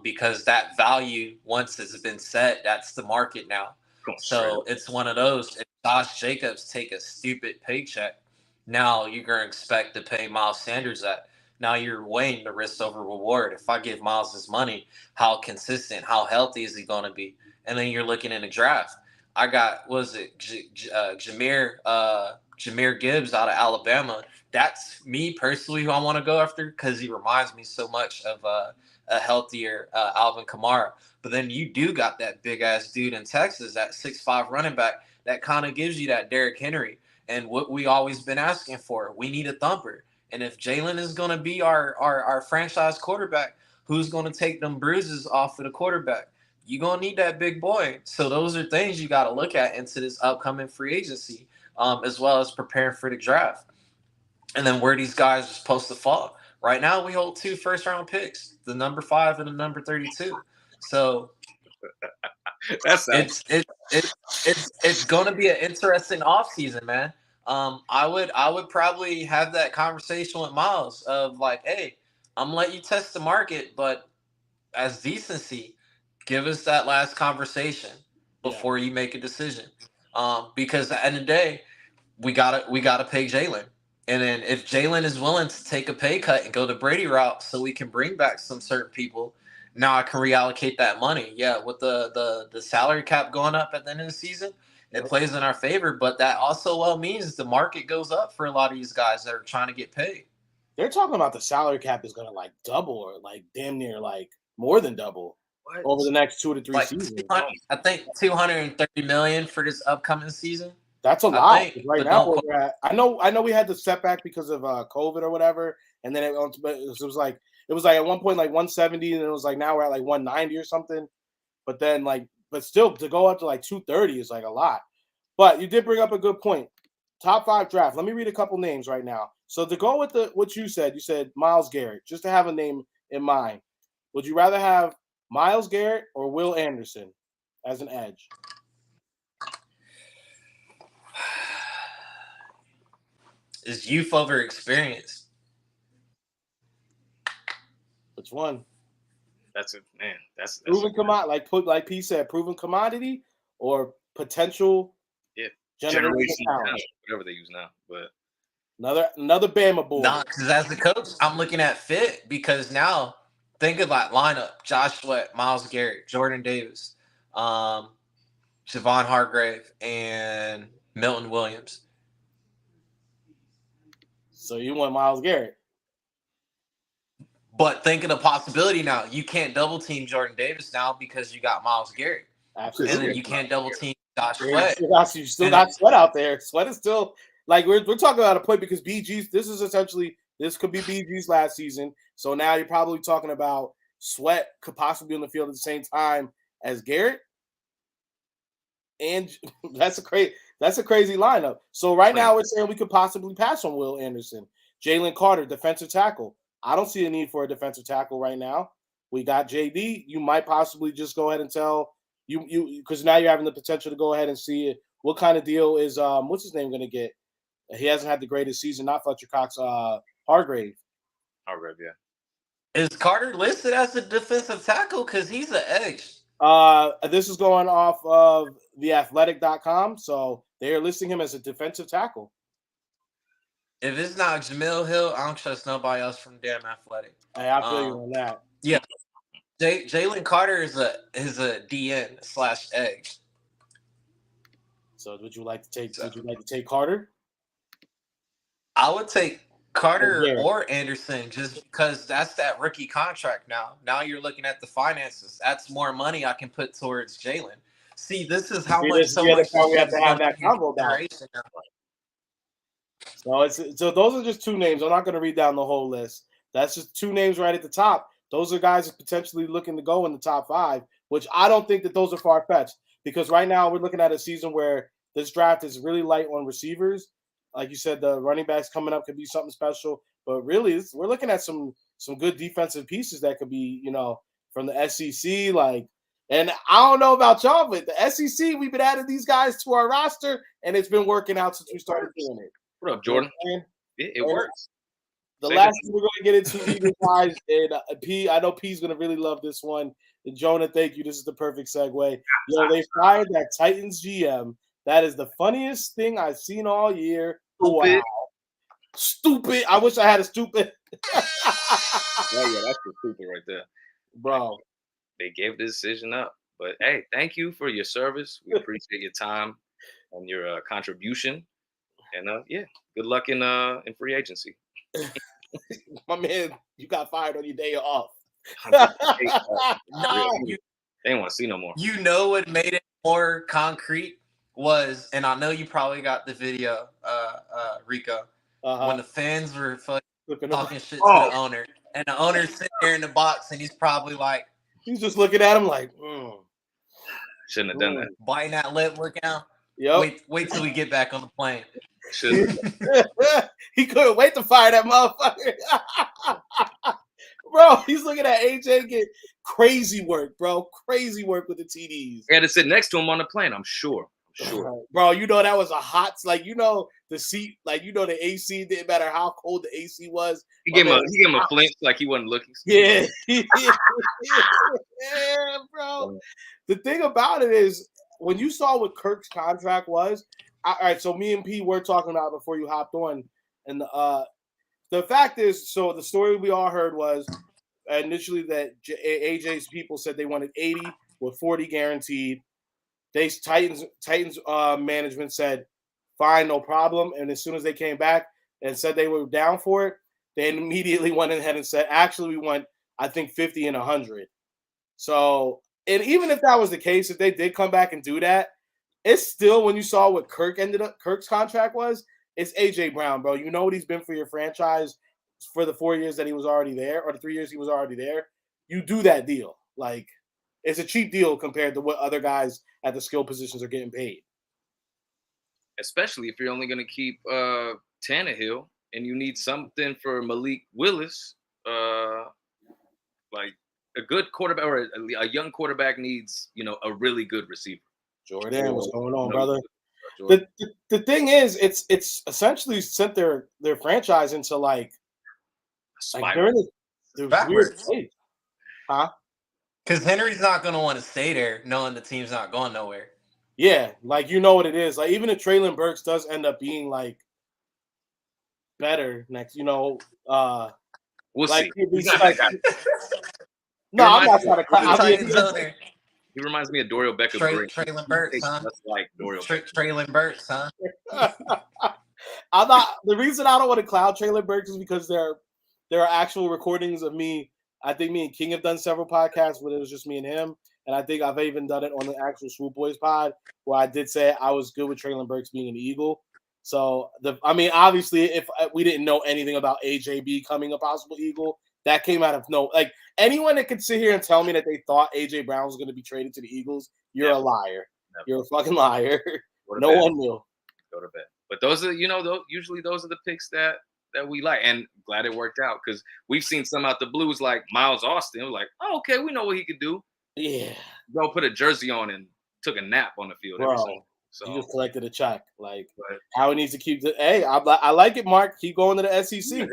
G: because that value, once it's been set, that's the market now. So it's one of those. If Josh Jacobs take a stupid paycheck, now you're going to expect to pay Miles Sanders that. Now you're weighing the risk over reward. If I give Miles this money, how consistent, how healthy is he going to be? And then you're looking in the draft. I got, Jameer Gibbs out of Alabama. That's me personally who I want to go after because he reminds me so much of a healthier Alvin Kamara. But then you do got that big-ass dude in Texas, that 6'5" running back that kind of gives you that Derrick Henry. And what we always been asking for, we need a thumper. And if Jalen is going to be our franchise quarterback, who's going to take them bruises off of the quarterback? You're going to need that big boy. So those are things you got to look at into this upcoming free agency, as well as preparing for the draft. And then where these guys are supposed to fall. Right now, we hold 2 first-round picks, the number 5 and the number 32. So it's going to be an interesting offseason, man. I would probably have that conversation with Miles of like, hey, I'm gonna let you test the market, but as decency, give us that last conversation before you make a decision. Because at the end of the day, we gotta pay Jalen. And then if Jalen is willing to take a pay cut and go the Brady route so we can bring back some certain people, now I can reallocate that money. Yeah, with the salary cap going up at the end of the season, it plays in our favor, but that also means the market goes up for a lot of these guys that are trying to get paid.
A: They're talking about the salary cap is going to like double or like damn near like more than double over the next 2 to 3 seasons.
G: I think $230 million for this upcoming season.
A: That's a lot. Right now, I know we had the setback because of COVID or whatever, and then it was like at one point like 170, and it was like now we're at like 190 or something. But then but still to go up to like 230 is like a lot. But you did bring up a good point. Top 5 draft. Let me read a couple names right now. So to go with what you said Myles Garrett, just to have a name in mind. Would you rather have Myles Garrett or Will Anderson as an edge?
G: Is youth over experience?
A: Which one?
F: That's
A: proven commodity, like P said, proven commodity or potential
F: generation talent, whatever they use now. But
A: another Bama boy.
G: Nah, because as the coach, I'm looking at fit because now think of that lineup: Josh Sweat, Myles Garrett, Jordan Davis, Javon Hargrave, and Milton Williams.
A: So you want Myles Garrett?
G: But think of the possibility now. You can't double team Jordan Davis now because you got Myles Garrett.
A: Absolutely.
G: And then you can't double team Josh Sweat.
A: You still got Sweat out there. Sweat is still like we're talking about a point because BG's. This could be BG's last season. So now you're probably talking about Sweat could possibly be on the field at the same time as Garrett. And that's a crazy lineup. So right now we're saying we could possibly pass on Will Anderson. Jalen Carter, defensive tackle. I don't see a need for a defensive tackle right now. We got JD. You might possibly just go ahead and tell you because now you're having the potential to go ahead and see what kind of deal is what's his name going to get. He hasn't had the greatest season. Not Fletcher Cox. Hargrave,
F: yeah.
G: Is Carter listed as a defensive tackle because he's an edge?
A: This is going off of theathletic.com, so they're listing him as a defensive tackle.
G: If it's not Jamil Hill, I don't trust nobody else from damn Athletic.
A: Hey, I feel you on that.
G: Yeah, Jalen Carter is a DN/edge.
A: So, would you like to take Carter?
G: I would take Carter or Anderson just because that's that rookie contract now. Now you're looking at the finances. That's more money I can put towards Jalen. See, this is how much we have to have that combo back.
A: No, so those are just two names. I'm not going to read down the whole list. That's just two names right at the top. Those are guys potentially looking to go in the top 5, which I don't think that those are far-fetched because right now we're looking at a season where this draft is really light on receivers. Like you said, the running backs coming up could be something special, but really we're looking at some good defensive pieces that could be, from the SEC. And I don't know about y'all, but the SEC, we've been adding these guys to our roster, and it's been working out since we started doing it.
F: What up, Jordan? It works.
A: The last thing we're going to get into Eagles guys, and P, I know P's going to really love this one. And Jonah, thank you. This is the perfect segue. They fired that Titans GM. That is the funniest thing I've seen all year.
F: Stupid.
A: Wow. Stupid. I wish I had a stupid.
F: Oh, yeah, that's the stupid right there.
A: Bro.
F: They gave the decision up. But, hey, thank you for your service. We appreciate your time and your contribution. And, yeah, good luck in free agency.
A: My man, you got fired on your day off.
F: They didn't want to see no more.
G: You know what made it more concrete was, and I know you probably got the video, Rico, when the fans were talking shit to the owner, and the owner's sitting there in the box, and he's probably like,
A: he's just looking at him like,
F: shouldn't have done that.
G: Biting that lip, looking out.
A: Yep.
G: Wait till we get back on the plane.
A: He couldn't wait to fire that motherfucker. Bro, he's looking at AJ get crazy work, bro. Crazy work with the TDs.
F: He had to sit next to him on the plane, I'm sure.
A: Bro, that was a hot, the seat, the AC didn't matter how cold the AC was.
F: He gave him a flinch like he wasn't looking.
A: Yeah. Yeah, bro. The thing about it is, when you saw what Kirk's contract was, all right, so me and P were talking about before you hopped on, and the fact is, so the story we all heard was initially that AJ's people said they wanted 80 with 40 guaranteed. Titans management said, fine, no problem. And as soon as they came back and said they were down for it, they immediately went ahead and said, actually, we want, I think, 50 and 100. So, and even if that was the case, if they did come back and do that, it's still, when you saw what Kirk's contract was, it's AJ Brown, bro. You know what he's been for your franchise for the 4 years that he was already there, or the 3 years he was already there. You do that deal. It's a cheap deal compared to what other guys at the skill positions are getting paid.
F: Especially if you're only going to keep Tannehill and you need something for Malik Willis. Like a good quarterback or a young quarterback needs, a really good receiver.
A: Jordan, what's going on, brother? The thing is, it's essentially sent their franchise into they're in the
G: backwards.
A: Weird huh?
G: Because Henry's not going to want to stay there knowing the team's not going nowhere.
A: Yeah, you know what it is. Even if Treylon Burks does end up being better next,
F: we'll see.
A: No, I'm not trying to.
F: He reminds me of Dorial Beckham.
G: Treylon Burks, huh?
F: Just like Dorial.
G: Treylon Burks, huh?
A: I'm not. The reason I don't want to cloud Treylon Burks is because there are actual recordings of me. I think me and King have done several podcasts where it was just me and him. And I think I've even done it on the actual Swoop Boys pod where I did say I was good with Treylon Burks being an Eagle. So, obviously, if we didn't know anything about AJ becoming a possible Eagle, that came out of anyone that could sit here and tell me that they thought AJ Brown was going to be traded to the Eagles, you're a liar. Never. You're a fucking liar. No one knew.
F: Go to bed. But those are, usually those are the picks that we like, and glad it worked out because we've seen some out the blues like Miles Austin. We're like, oh, okay, we know what he could do.
A: Yeah,
F: go put a jersey on and took a nap on the field.
A: Bro,
F: so
A: he just collected a check. How he needs to keep the. Hey, I like it, Mark. Keep going to the SEC. Yeah,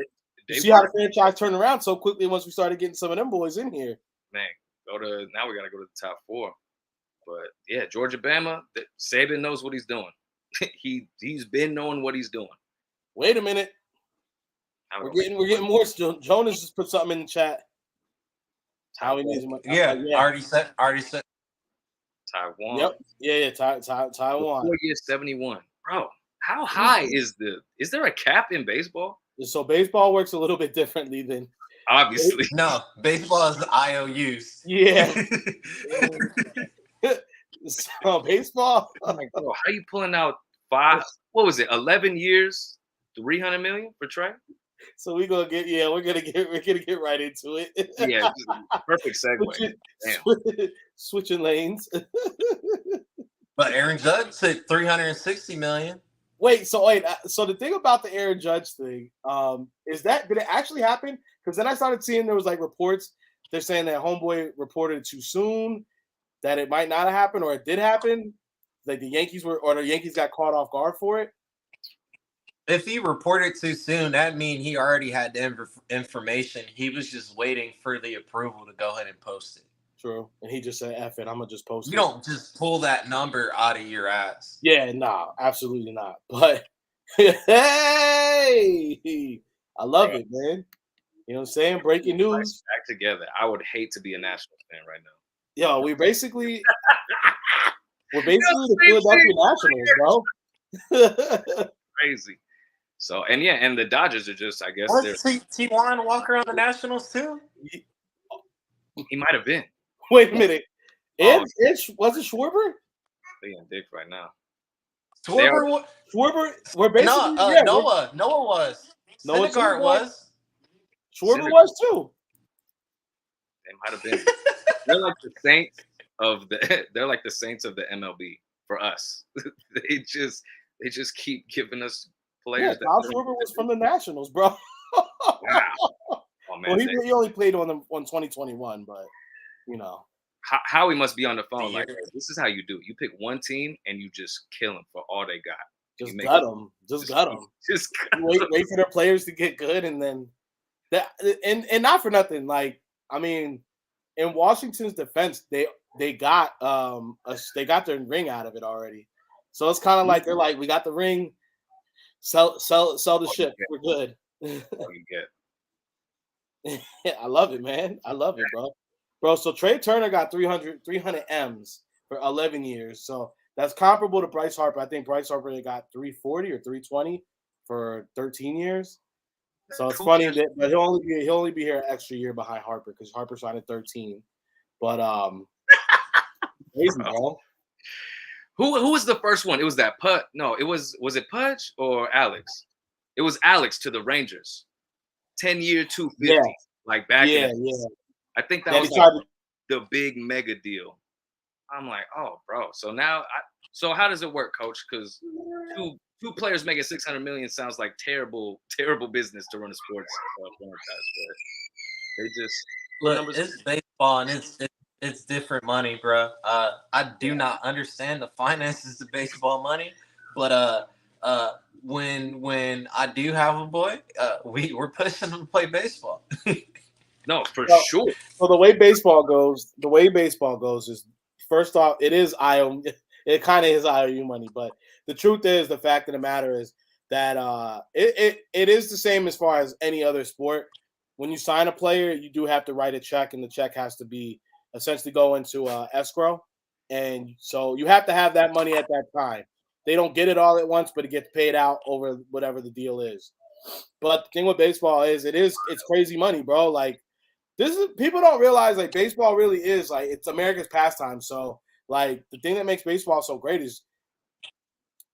A: you see how the franchise turned around so quickly once we started getting some of them boys in here.
F: Man, now we got to go to the top 4. But yeah, Georgia, Bama. Saban knows what he's doing. he's been knowing what he's doing.
A: Wait a minute. We're getting more. Jonas just put something in the chat. How he needs money.
G: Already set.
F: Taiwan.
A: Yep. Yeah. Taiwan.
F: 4 years, 71. Bro, how high is there a cap in baseball?
A: So baseball works a little bit differently than
F: obviously.
G: No, baseball is the IOUs.
A: Yeah. So baseball.
F: Oh my God, how are you pulling out 11 years, $300 million for Trea.
A: So we're gonna get right into it.
F: Yeah, perfect segue.
A: Switching lanes.
G: But Aaron Judge said $360 million.
A: So the thing about the Aaron Judge thing, is that did it actually happen? Because then I started seeing there was like reports. They're saying that homeboy reported it too soon, that it might not have happened, or it did happen. Like the Yankees got caught off guard for it.
G: If he reported too soon, that means he already had the information. He was just waiting for the approval to go ahead and post it.
A: True. And he just said, F it, I'm going to just post it.
G: You don't just pull that number out of your ass.
A: Yeah, nah, absolutely not. But, hey, I love it, man. You know what I'm saying? Breaking news.
F: Back together. I would hate to be a Nationals fan right now.
A: Yo, we're basically the Philadelphia Nationals, bro.
F: Crazy. So, and the Dodgers are just, I guess.
G: Was T1 Walker on the Nationals too?
F: He might have been.
A: Wait a minute. Was it Schwarber?
F: They in dick right now.
G: Schwarber?
A: We're basically
G: Noah was. Syndergaard was.
A: Schwarber was too.
F: They might have been. They're like the Saints of the MLB for us. They just keep giving us players.
A: Yeah, Kyle Schwarber was from the Nationals, bro.
F: Wow. Oh, man,
A: well, he only played on 2021, but you know.
F: Howie must be on the phone. Like, this is how you do it. You pick one team and you just kill them for all they got.
A: Just gut them. Just gut them.
F: Just
A: wait for their players to get good, and then that. And not for nothing. Like, I mean, in Washington's defense, they got their ring out of it already. So it's kind of like they're like, we got the ring. Sell the ship. We're good.
F: All you get.
A: Yeah, I love it, man. I love it, bro. Bro, so Trea Turner got 300 M's for 11 years. So that's comparable to Bryce Harper. I think Bryce Harper got 340 or 320 for 13 years. So it's funny that, but he'll only be here an extra year behind Harper because Harper signed at 13. But crazy, bro.
F: Who was the first one? It was that Pudge. No, was it Pudge or Alex? It was Alex to the Rangers. 10-year, 250.
A: Yeah.
F: Like back in.
A: Yeah.
F: I think that was the big mega deal. I'm like, oh, bro. So now, so how does it work, Coach? Because two players making $600 million sounds like terrible business to run a sports franchise. They just
G: look. It's baseball, and it's different money, bro. I do not understand the finances of baseball money, but when I do have a boy, we're pushing him to play baseball.
F: No, for sure.
A: So the way baseball goes is, first off, it kind of is IOU money, but the truth is, the fact of the matter is that it is the same as far as any other sport. When you sign a player, you do have to write a check, and the check has to be essentially go into escrow, and so you have to have that money at that time. They don't get it all at once, but it gets paid out over whatever the deal is. But the thing with baseball is it's crazy money, bro. Like, people don't realize, like, baseball really is, like, it's America's pastime. So, like, the thing that makes baseball so great is,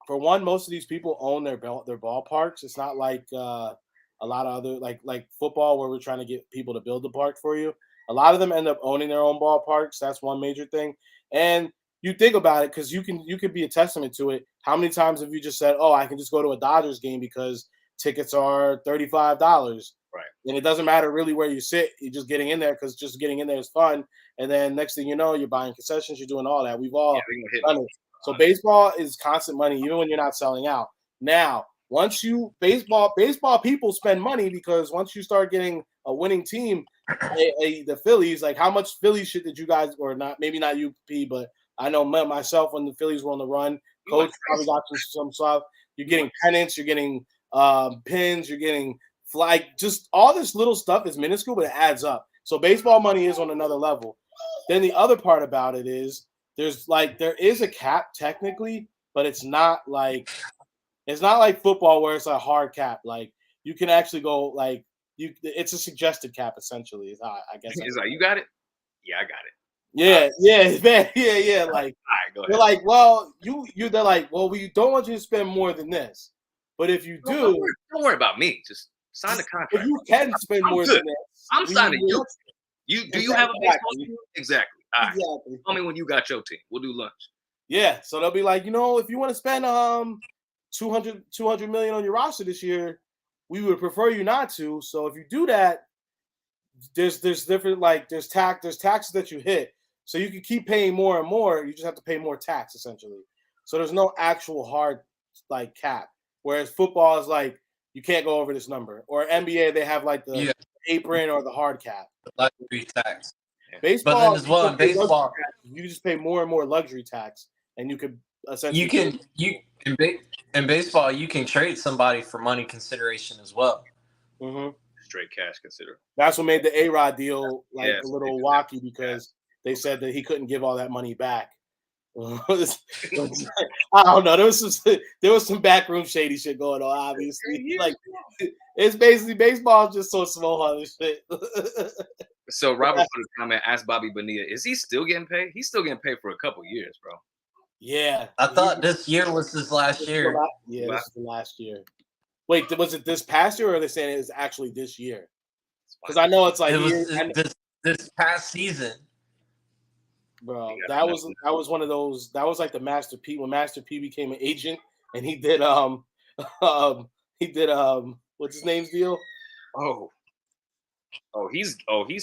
A: for one, most of these people own their ballparks. It's not like a lot of other, like football, where we're trying to get people to build the park for you. A lot of them end up owning their own ballparks. That's one major thing. And you think about it, because you could be a testament to it. How many times have you just said, oh, I can just go to a Dodgers game because tickets are $35.
F: Right.
A: And it doesn't matter really where you sit. You're just getting in there because just getting in there is fun. And then next thing you know, you're buying concessions, you're doing all that. We've all done it. So baseball is constant money, even when you're not selling out. Now, baseball people spend money, because once you start getting a winning team, the Phillies, like, how much Philly shit did you guys, or not, maybe not you, P, but I know myself, when the Phillies were on the run, Coach probably got some stuff. You're getting pennants, you're getting pins, you're getting flag, just all this little stuff is minuscule, but it adds up. So baseball money is on another level. Then the other part about it is there is a cap technically, but it's not like football where it's a hard cap. Like, you can actually go, like, it's a suggested cap essentially. I guess
F: it's like, you got it? Yeah, I got it.
A: Yeah, man. Yeah. Like,
F: all right, go ahead.
A: They're like, well, they're like, well, we don't want you to spend more than this. But if you do,
F: don't worry about me. Just sign the contract.
A: If you can spend more than that,
F: I'm signing you. Do you have a baseball team? Exactly. All right.
A: Exactly.
F: Tell me when you got your team. We'll do lunch.
A: Yeah. So they'll be like, if you want to spend 200 million on your roster this year, we would prefer you not to. So if you do that, there's different there's taxes that you hit. So you can keep paying more and more. You just have to pay more tax essentially. So there's no actual hard cap. Whereas football is you can't go over this number. Or NBA, they have the apron or the hard cap.
G: Luxury tax.
A: Baseball,
G: but then as well in baseball,
A: you just pay more and more luxury tax, and you could essentially
G: in baseball you can trade somebody for money consideration as well.
A: Mm-hmm.
F: Straight cash consider.
A: That's what made the A-Rod deal a little wacky because they said that he couldn't give all that money back. I don't know. There was some backroom shady shit going on. Obviously, it's basically baseball is just so small on this shit.
F: So Robert put a comment, asked Bobby Bonilla, is he still getting paid? He's still getting paid for a couple years, bro.
A: Yeah,
G: I thought this year was his last year.
A: Yeah, this is the last year. Wait, was it this past year, or are they saying it's actually this year? Because I know it's
G: this past season.
A: Bro, that was one of those. That was like the Master P when Master P became an agent, and he did what's his name's deal?
F: He's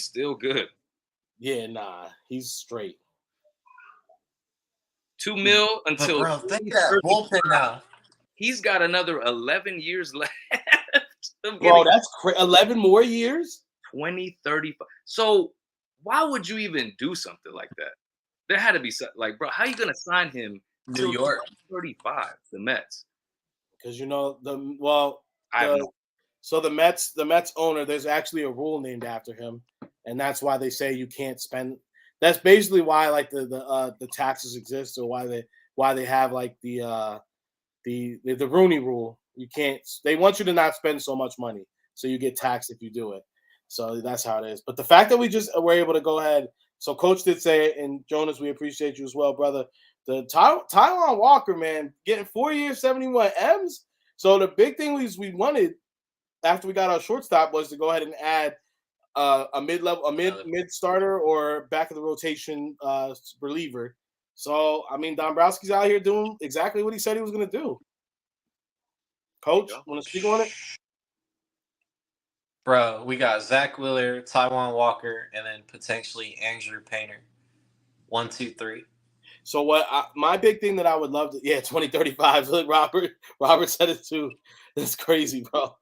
F: still good.
A: Yeah, nah, he's straight.
F: $2 million until
G: bro, think that bullpen now.
F: He's got another 11 years left.
A: Bro, that's 11 more years.
F: 2035. So why would you even do something like that? There had to be something bro, how are you gonna sign him
G: New York
F: 35, the Mets?
A: Because so the Mets owner, there's actually a rule named after him, and that's why they say you can't spend. That's basically why the taxes exist, or why they have the Rooney rule. You can't. They want you to not spend so much money, so you get taxed if you do it. So that's how it is. But the fact that we just were able to go ahead. So Coach did say it, and Jonas, we appreciate you as well, brother. The Taijuan Walker, man, getting 4 years, 71 M's. So the big thing we wanted after we got our shortstop was to go ahead and add a mid starter or back of the rotation reliever. So I mean, Dombrowski's out here doing exactly what he said he was going to do. Coach, want to speak on it?
G: Bro, we got Zach Wheeler, Taijuan Walker, and then potentially Andrew Painter. 1, 2, 3.
A: So my big thing that I would love to 2035. Look, Robert said it too. That's crazy, bro.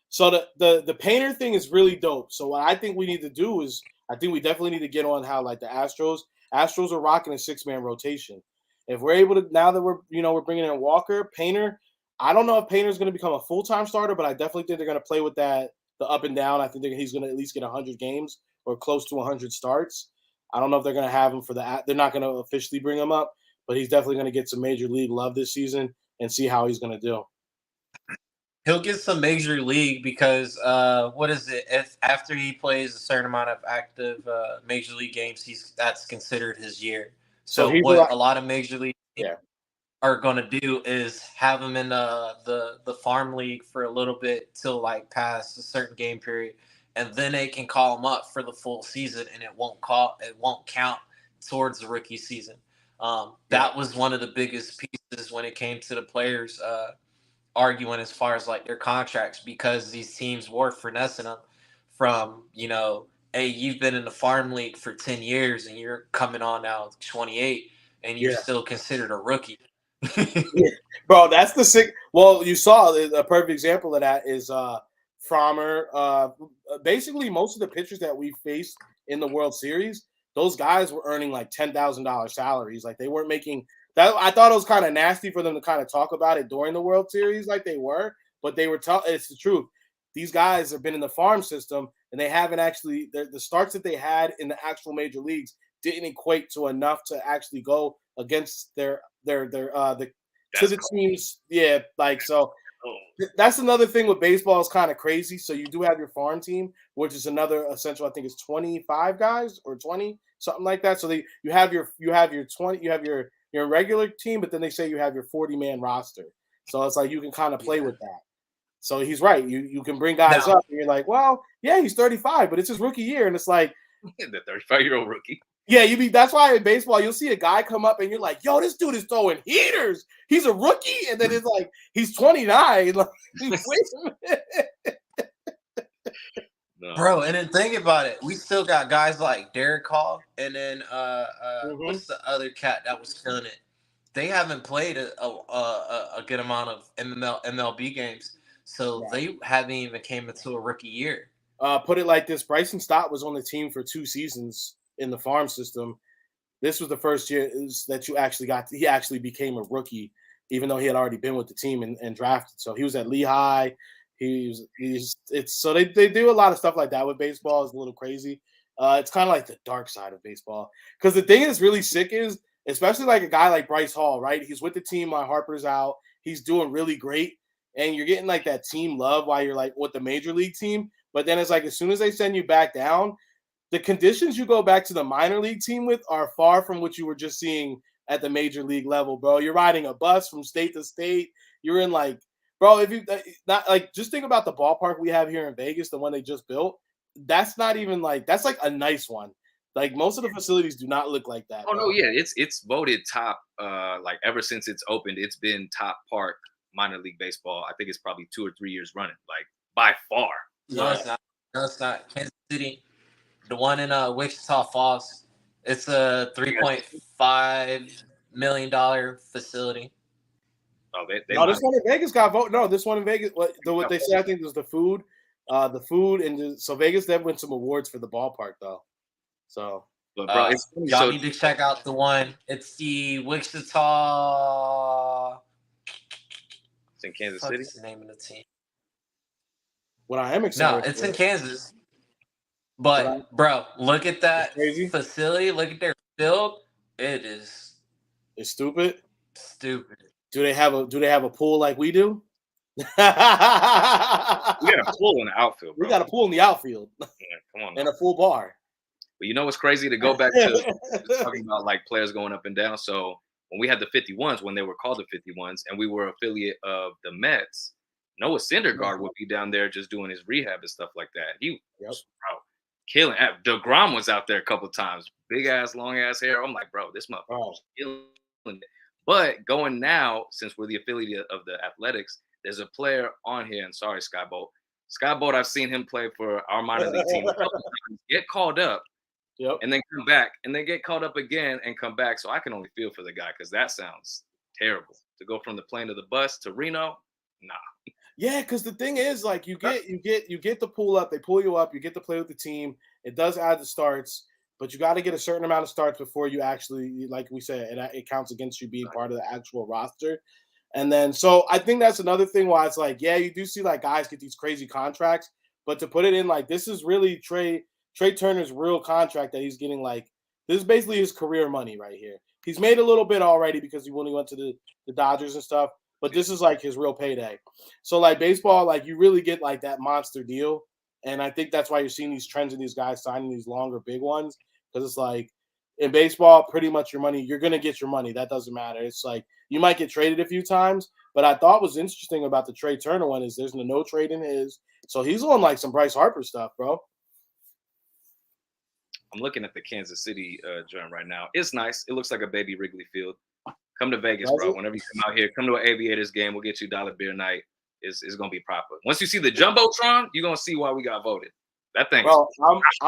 A: So the Painter thing is really dope. So what I think we need to do is I think we definitely need to get on how the Astros are rocking a 6-man rotation. If we're able to now that we're bringing in Walker, Painter. I don't know if Painter's going to become a full-time starter, but I definitely think they're going to play with the up and down. I think he's going to at least get 100 games or close to 100 starts. I don't know if they're going to have him for that. They're not going to officially bring him up, but he's definitely going to get some major league love this season and see how he's going to do.
G: He'll get some major league because what is it? If after he plays a certain amount of active major league games, that's considered his year. So what a lot of major league are going to do is have him in the farm league for a little bit till past a certain game period, and then they can call him up for the full season, and it won't count towards the rookie season. That was one of the biggest pieces when it came to the players arguing as far as their contracts, because these teams were finessing them from hey, you've been in the farm league for 10 years and you're coming on now 28 and you're still considered a rookie.
A: Bro, that's the sick. Well, you saw a perfect example of that is Frommer. Basically, most of the pitchers that we faced in the World Series, those guys were earning $10,000 salaries. They weren't making that. I thought it was kind of nasty for them to kind of talk about it during the World Series, they were, but they were. It's the truth. These guys have been in the farm system, and they haven't actually. The starts that they had in the actual major leagues didn't equate to enough to actually go against the teams. Yeah, so that's another thing with baseball is kind of crazy. So you do have your farm team, which is another essential. I think it's 25 guys or 20, something like that. So you have your 20, you have your regular team, but then they say you have your 40-man roster. So it's you can kind of play with that. So he's right. You can bring guys up, and you're like, well, yeah, he's 35, but it's his rookie year, and it's like
F: the 35-year-old rookie.
A: Yeah, that's why in baseball you'll see a guy come up and you're like, yo, this dude is throwing heaters. He's a rookie, and then it's like he's 29. Like, wait a minute.
F: No.
G: Bro, and then think about it. We still got guys like Derek Hall, and then what's the other cat that was killing it? They haven't played a good amount of MLB games, so they haven't even came into a rookie year.
A: Put it like this: Bryson Stott was on the team for 2 seasons in the farm system. This was the first year that he actually became a rookie, even though he had already been with the team and drafted. So he was at Lehigh. So they do a lot of stuff like that with baseball. It's a little crazy. It's kind of like the dark side of baseball. Because the thing that's really sick is, especially like a guy like Bryce Hall, right? He's with the team while Harper's out. He's doing really great. And you're getting like that team love while you're like with the major league team. But then it's like as soon as they send you back down, the conditions you go back to the minor league team with are far from what you were just seeing at the major league level, bro. You're riding a bus from state to state. You're in like, bro, if you not like, just think about the ballpark we have here in Vegas, the one they just built. That's not even like, that's like a nice one. Like most of the facilities do not look like that.
F: Oh
A: bro.
F: no, yeah, it's voted top. Like ever since it's opened, it's been top park minor league baseball. I think it's probably 2 or 3 years running, like by far.
G: No, it's not. No, it's not. Kansas City. The one in Wichita Falls, it's a $3.5 million facility.
F: Oh, they
A: no, this one in Vegas got voted. No, this one in Vegas. What they said, I think, was the food, so Vegas then win some awards for the ballpark though. So,
F: but bro,
G: y'all need to check out the one. It's the Wichita.
F: It's in Kansas City.
G: What's the name of the team?
A: What I am excited.
G: No, it's in Kansas. But bro, look at that facility. Look at their field. It's
A: stupid.
G: Stupid.
A: Do they have a pool like we do?
F: We got a pool in the outfield, bro.
A: We got a pool in the outfield.
F: Yeah, come on.
A: And a full bar.
F: But you know what's crazy to go back to talking about like players going up and down. So when we had the 51s, when they were called the 51s, and we were affiliate of the Mets, Noah Syndergaard would be down there just doing his rehab and stuff like that. He was killing. DeGrom was out there a couple of times. Big ass, long ass hair. I'm like, bro, this motherfucker's killing it. But going now, since we're the affiliate of the Athletics, there's a player on here, and sorry, Skybolt. Skybolt, I've seen him play for our minor league team a couple of times, get called up, and then come back, and then get called up again and come back. So I can only feel for the guy because that sounds terrible. To go from the plane to the bus to Reno, nah.
A: Yeah, because the thing is, like, you get the pull up, they pull you up, you get to play with the team. It does add the starts, but you got to get a certain amount of starts before you actually, like we said, it counts against you being part of the actual roster. And then, so I think that's another thing why it's like, yeah, you do see like guys get these crazy contracts, but to put it in like, this is really Trea Turner's real contract that he's getting. Like, this is basically his career money right here. He's made a little bit already because he only went to the Dodgers and stuff. But this is like his real payday. So like baseball, like you really get like that monster deal. And I think that's why you're seeing these trends in these guys signing these longer, big ones. Because it's like in baseball, pretty much your money, you're going to get your money. That doesn't matter. It's like you might get traded a few times. But I thought was interesting about the Trea Turner one is there's no trade in his. So he's on like some Bryce Harper stuff, bro.
F: I'm looking at the Kansas City joint right now. It's nice. It looks like a baby Wrigley Field. Come to Vegas, bro. Whenever you come out here, come to an Aviators game. We'll get you $1 beer night. It's going to be proper. Once you see the Jumbotron, you're going to see why we got voted. That thing.
A: Bro,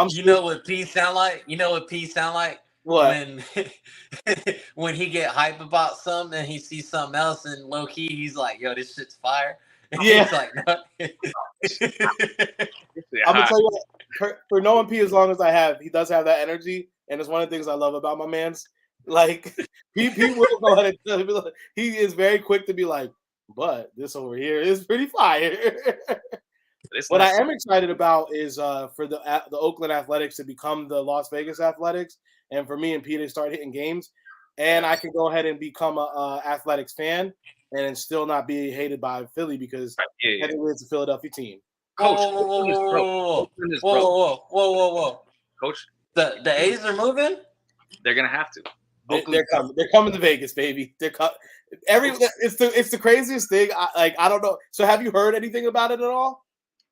G: you know what P sound like? You know what P sound like?
A: What?
G: When he get hype about something and he sees something else and low key, he's like, yo, this shit's fire. And
A: yeah.
G: He's like, no.
A: I'm going to tell you what, for knowing P as long as I have, he does have that energy. And it's one of the things I love about my man's. Like he will go ahead and he is very quick to be like, but this over here is pretty fire. What I am excited about is for the Oakland Athletics to become the Las Vegas Athletics, and for me and Pete to start hitting games, and I can go ahead and become a Athletics fan and still not be hated by Philly because technically it's a Philadelphia team.
F: Coach,
G: whoa. Coach, the A's are moving.
F: They're gonna have to.
A: They're coming. They're coming to Vegas, baby. It's the craziest thing. I don't know. So have you heard anything about it at all?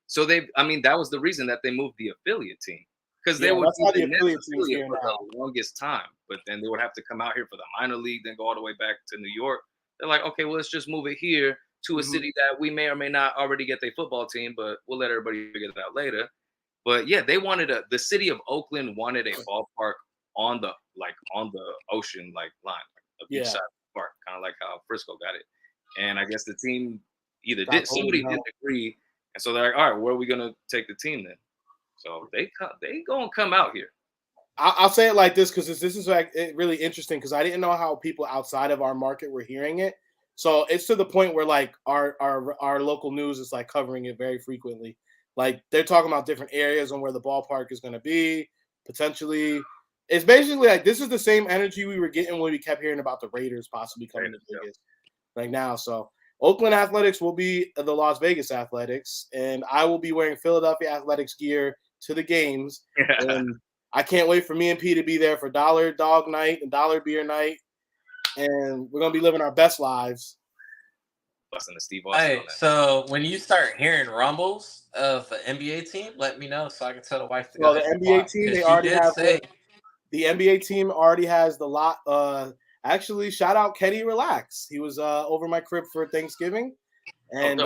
F: So that was the reason that they moved the affiliate team, because they would
A: that's
F: be
A: how
F: the
A: the affiliate team's
F: affiliate
A: here
F: for
A: now.
F: the longest time. But then they would have to come out here for the minor league, then go all the way back to New York. They're like, okay, well, let's just move it here to a city that we may or may not already get their football team, but we'll let everybody figure that out later. But yeah, they wanted the city of Oakland wanted a ballpark on the ocean line, a beachside park, kind of like how Frisco got it. And I guess the team somebody didn't agree, and so they're like, all right, where are we gonna take the team then? So they gonna come out here.
A: I'll say it like this because this is like really interesting because I didn't know how people outside of our market were hearing it. So it's to the point where like our local news is like covering it very frequently. Like they're talking about different areas on where the ballpark is going to be potentially. It's basically like this is the same energy we were getting when we kept hearing about the Raiders possibly coming to Vegas right now. So Oakland Athletics will be the Las Vegas Athletics, and I will be wearing Philadelphia Athletics gear to the games. And I can't wait for me and P to be there for Dollar Dog Night and Dollar Beer Night, and we're gonna be living our best lives.
F: Busting the Steve Austin.
G: Hey, so when you start hearing rumbles of an NBA team, let me know so I can tell the wife to go.
A: Well, the NBA team they already have. The NBA team already has the lot. Actually, shout out Kenny Relax. He was over my crib for Thanksgiving, and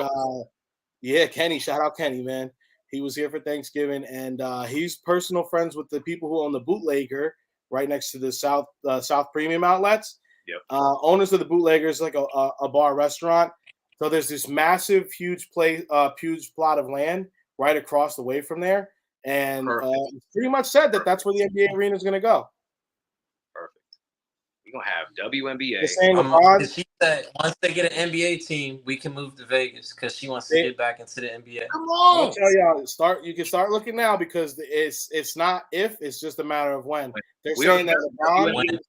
A: Kenny. Shout out Kenny, man. He was here for Thanksgiving, and he's personal friends with the people who own the Bootlegger right next to the South Premium Outlets.
F: Yep.
A: Owners of the Bootlegger is like a bar restaurant. So there's this massive, huge plot of land right across the way from there, and it's pretty much said that that's where the NBA arena is going to go.
F: Perfect. We're gonna have WNBA.
G: She said once they get an NBA team, we can move to Vegas because she wants to get back into the NBA.
F: Come on,
A: I'll tell y'all, you can start looking now because it's not if, it's just a matter of when. They're saying that LeBron.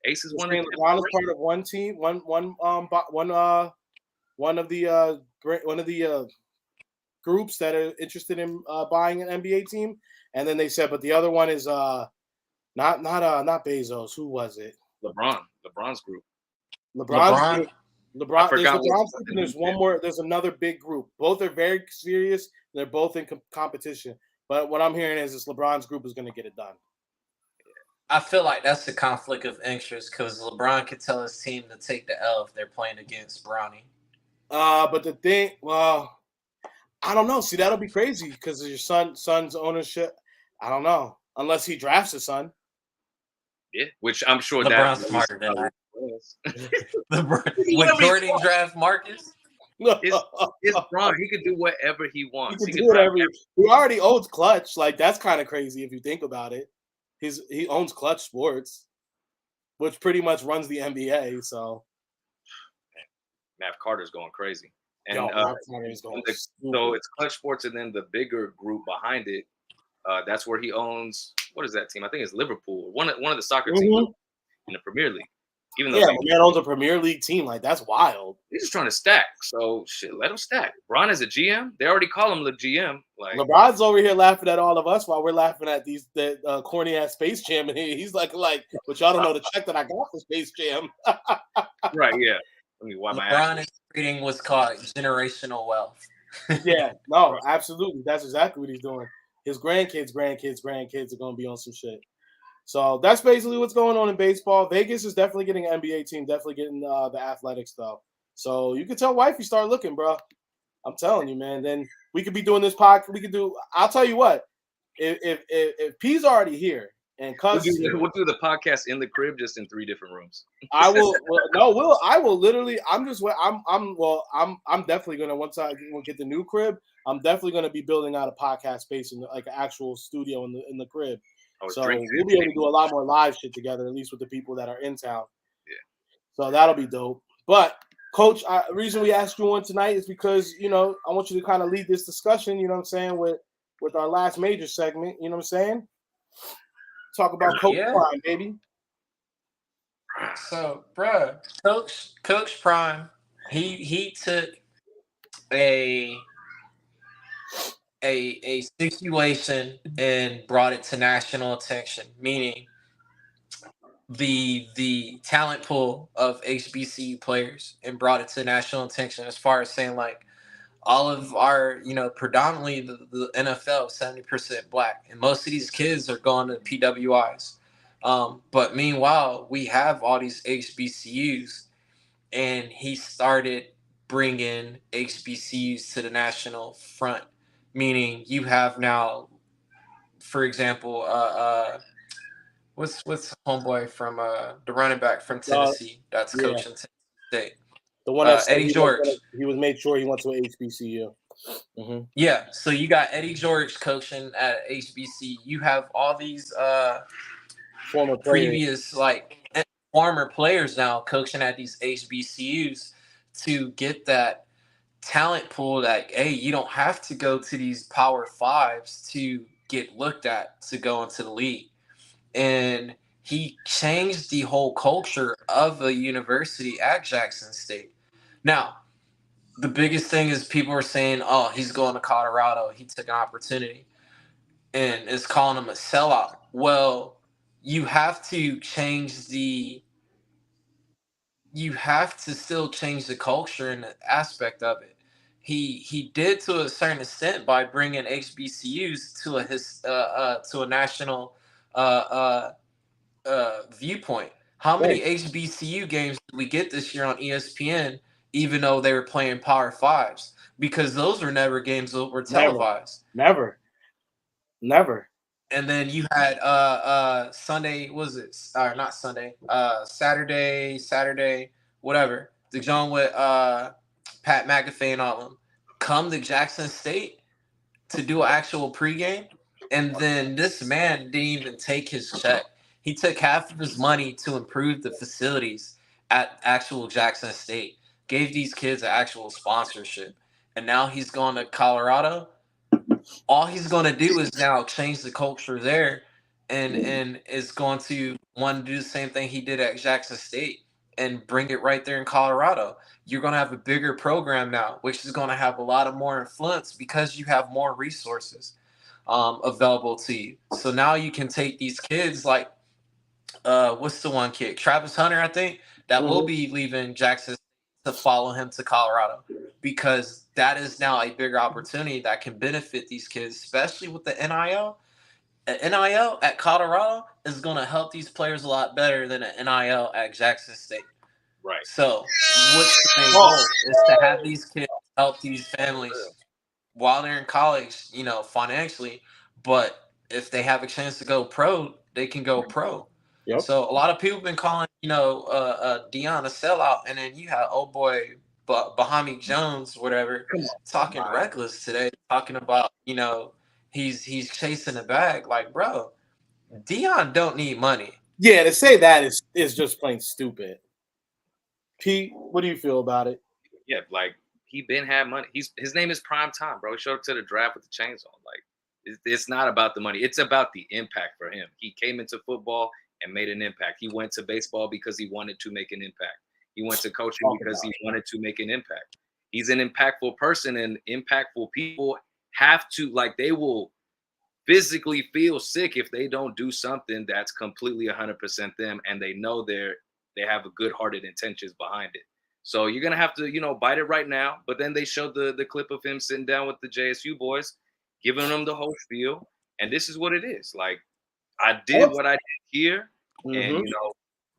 F: Aces
A: won. LeBron is part of one team, one of the groups that are interested in buying an NBA team, and then they said, but the other one is not Bezos. Who was it?
F: LeBron's group.
A: LeBron. There's LeBron's group, and there's one more. There's another big group. Both are very serious. They're both in competition. But what I'm hearing is this LeBron's group is going to get it done.
G: I feel like that's the conflict of interest because LeBron could tell his team to take the L if they're playing against Bronny.
A: But the thing, well, I don't know. See, that'll be crazy because of your son's ownership. I don't know unless he drafts his son.
F: Yeah, which I'm sure
G: LeBron's smarter than that. Would Jordan draft Marcus?
F: It's Bron. He could do whatever he wants.
A: He already owns Clutch. Like that's kind of crazy if you think about it. He owns Clutch Sports, which pretty much runs the NBA. So
F: Matt Carter's going crazy. And
A: so
F: it's Clutch Sports, and then the bigger group behind it. That's where he owns. What is that team? I think it's Liverpool. One of the soccer teams in the Premier League. Even though
A: man owns a Premier League team, like that's wild.
F: He's just trying to stack. So shit, let him stack. Bron is a GM. They already call him the GM. Like
A: LeBron's over here laughing at all of us while we're laughing at the corny ass Space Jam, and he's like, but y'all don't know the check that I got for Space Jam.
F: Right? Yeah. Let me wipe my ass.
G: LeBron is creating what's called generational wealth.
A: Yeah. No, absolutely. That's exactly what he's doing. His grandkids are going to be on some shit. So that's basically what's going on in baseball. Vegas is definitely getting an NBA team, definitely getting the Athletics though. So you can tell wifey start looking, bro. I'm telling you, man. Then we could be doing this podcast. I'll tell you what. If P's already here and Cuz,
F: we'll do the podcast in the crib, just in 3 different rooms.
A: I will. I will literally. I'm definitely gonna once I get the new crib. I'm definitely gonna be building out a podcast space in like an actual studio in the crib. So we'll be able to do a lot more live shit together, at least with the people that are in town.
F: Yeah.
A: So that'll be dope. But Coach, the reason we asked you on tonight is because I want you to kind of lead this discussion. You know what I'm saying with our last major segment. You know what I'm saying? Talk about Coach Prime, baby.
G: So, bro, Coach Prime, he took a situation and brought it to national attention, meaning the talent pool of HBCU players and brought it to national attention as far as saying like all of our, predominantly the NFL 70% black, and most of these kids are going to PWIs. But meanwhile, we have all these HBCUs, and he started bringing HBCUs to the national front, meaning you have now, for example, what's homeboy from the running back from Tennessee that's
A: yeah,
G: coaching Tennessee State,
A: the one that said
G: Eddie George.
A: he was made sure he went to an HBCU. Mm-hmm.
G: Yeah, so you got Eddie George coaching at HBC. You have all these
A: Former players.
G: previous former players now coaching at these HBCUs to get that talent pool that, hey, you don't have to go to these Power Fives to get looked at to go into the league. And he changed the whole culture of a university at Jackson State. Now, the biggest thing is people are saying, oh, he's going to Colorado. He took an opportunity and is calling him a sellout. Well, you have to still change the culture and the aspect of it. He did to a certain extent by bringing HBCUs to a national viewpoint. How many HBCU games did we get this year on ESPN, even though they were playing Power Fives? Because those were never games that were televised.
A: Never.
G: And then you had Sunday, not Sunday, Saturday, whatever. The John with Pat McAfee and all of them come to Jackson State to do an actual pregame. And then this man didn't even take his check. He took half of his money to improve the facilities at actual Jackson State, gave these kids an actual sponsorship. And now he's going to Colorado. All he's going to do is now change the culture there and is going to want to do the same thing he did at Jackson State and bring it right there in Colorado. You're going to have a bigger program now, which is going to have a lot of more influence because you have more resources available to you. So now you can take these kids like, what's the one kid? Travis Hunter, I think, that will be leaving Jackson to follow him to Colorado, because that is now a bigger opportunity that can benefit these kids, especially with the NIL. An NIL at Colorado is going to help these players a lot better than an NIL at Jackson State.
F: Right.
G: So what's the main goal is to have these kids help these families while they're in college, financially. But if they have a chance to go pro, they can go pro. Yep. So a lot of people have been calling, Deion a sellout, and then you have old boy Bahami Jones, whatever, talking reckless today, talking about, he's chasing the bag. Like, bro, Deion don't need money.
A: Yeah, to say that is just plain stupid. Pete, what do you feel about it?
F: Yeah, like he been had money. His name is Prime Time, bro. He showed up to the draft with the chains on. Like, it's not about the money. It's about the impact for him. He came into football and made an impact. He went to baseball because he wanted to make an impact. He went to coaching because he wanted to make an impact. He's an impactful person, and impactful people have to, they will physically feel sick if they don't do something that's completely 100% them, and they know they have a good-hearted intentions behind it. So you're going to have to, bite it right now. But then they showed the clip of him sitting down with the JSU boys, giving them the whole spiel. And this is what it is. Like, I did what I did here, and,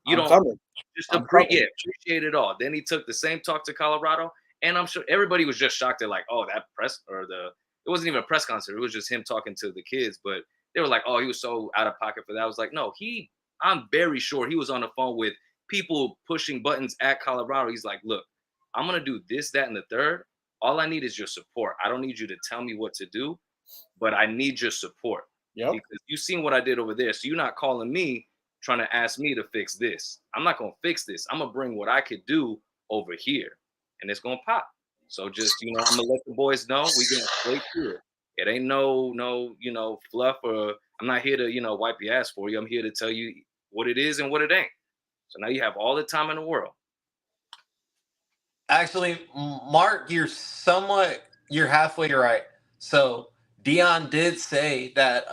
F: you don't just appreciate it all. Then he took the same talk to Colorado, and I'm sure everybody was just shocked at, that press it wasn't even a press concert. It was just him talking to the kids. But they were like, oh, he was so out of pocket for that. I was like, no, I'm very sure he was on the phone with people pushing buttons at Colorado. He's like, look, I'm going to do this, that, and the third. All I need is your support. I don't need you to tell me what to do, but I need your support. Yep. Because you've seen what I did over there. So you're not calling me trying to ask me to fix this. I'm not going to fix this. I'm going to bring what I could do over here, and it's going to pop. So just, I'm going to let the boys know we getting straight through it. It ain't no, fluff, or I'm not here to, wipe your ass for you. I'm here to tell you what it is and what it ain't. So now you have all the time in the world.
G: Actually, Mark, you're halfway right. So Deion did say that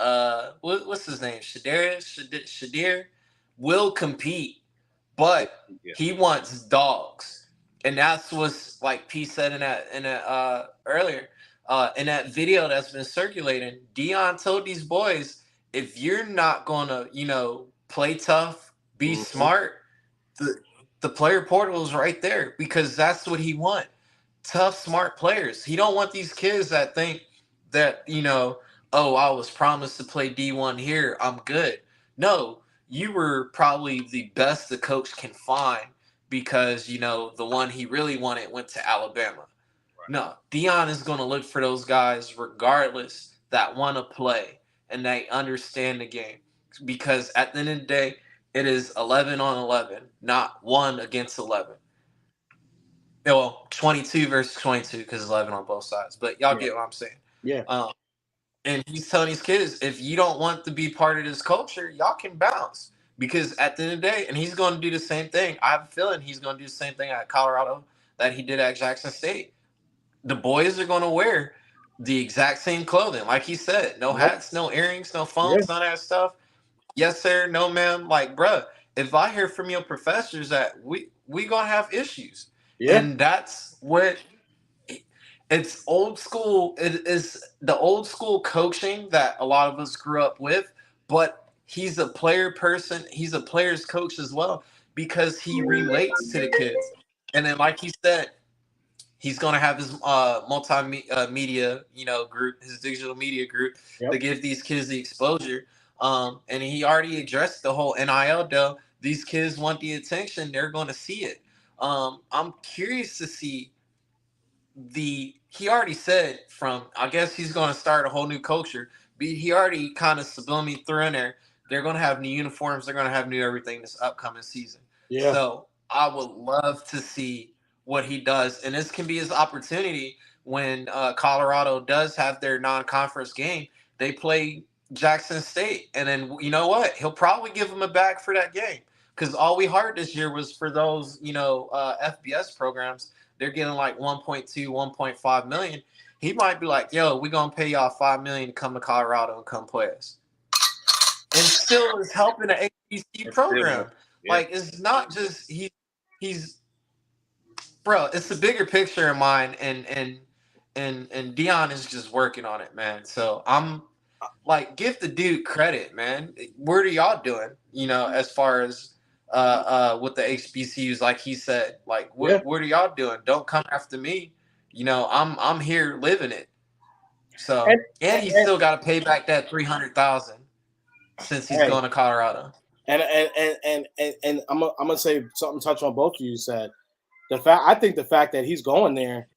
G: what's his name? Shadir will compete, but he wants dogs. And that's what's like P said in that earlier. In that video that's been circulating, Dion told these boys, if you're not gonna, play tough, be smart, the player portal is right there because that's what he wants. Tough, smart players. He don't want these kids that think that, oh, I was promised to play D1 here, I'm good. No, you were probably the best the coach can find because, the one he really wanted went to Alabama. No, Dion is going to look for those guys regardless that want to play and they understand the game. Because at the end of the day, it is 11 on 11, not 1 against 11. Well, 22 versus 22 because 11 on both sides. But y'all get what I'm saying.
A: Yeah.
G: And he's telling these kids, if you don't want to be part of this culture, y'all can bounce. Because at the end of the day, and he's going to do the same thing. I have a feeling he's going to do the same thing at Colorado that he did at Jackson State. The boys are going to wear the exact same clothing. Like he said, no hats, no earrings, no phones, none of that stuff. Yes, sir. No, ma'am. Like, bruh, if I hear from your professors that we going to have issues. Yeah. And that's what it's old school. It is the old school coaching that a lot of us grew up with, but he's a player person. He's a player's coach as well because he relates to the kids. And then, like he said, he's going to have his multimedia, group, his digital media group to give these kids the exposure. And he already addressed the whole NIL deal. These kids want the attention. They're going to see it. I'm curious to see he already said I guess he's going to start a whole new culture. He already kind of subliminally threw in there. They're going to have new uniforms. They're going to have new everything this upcoming season. Yeah. So I would love to see what he does. And this can be his opportunity when Colorado does have their non-conference game. They play Jackson State. And then, you know what? He'll probably give them a bag for that game. Because all we heard this year was for those, FBS programs, they're getting like 1.2, 1.5 million. He might be like, yo, we're going to pay y'all $5 million to come to Colorado and come play us. And still is helping the HBC program. Yeah. Like, it's not just he's bro, it's the bigger picture in mind, and Dion is just working on it, man. So I'm like, give the dude credit, man. What are y'all doing? As far as with the HBCUs, like he said, like what are y'all doing? Don't come after me. I'm here living it. So and he's still got to pay back that $300,000 since he's going to Colorado.
A: And I'm gonna say something. Touch on both of you said. I think the fact that he's going there,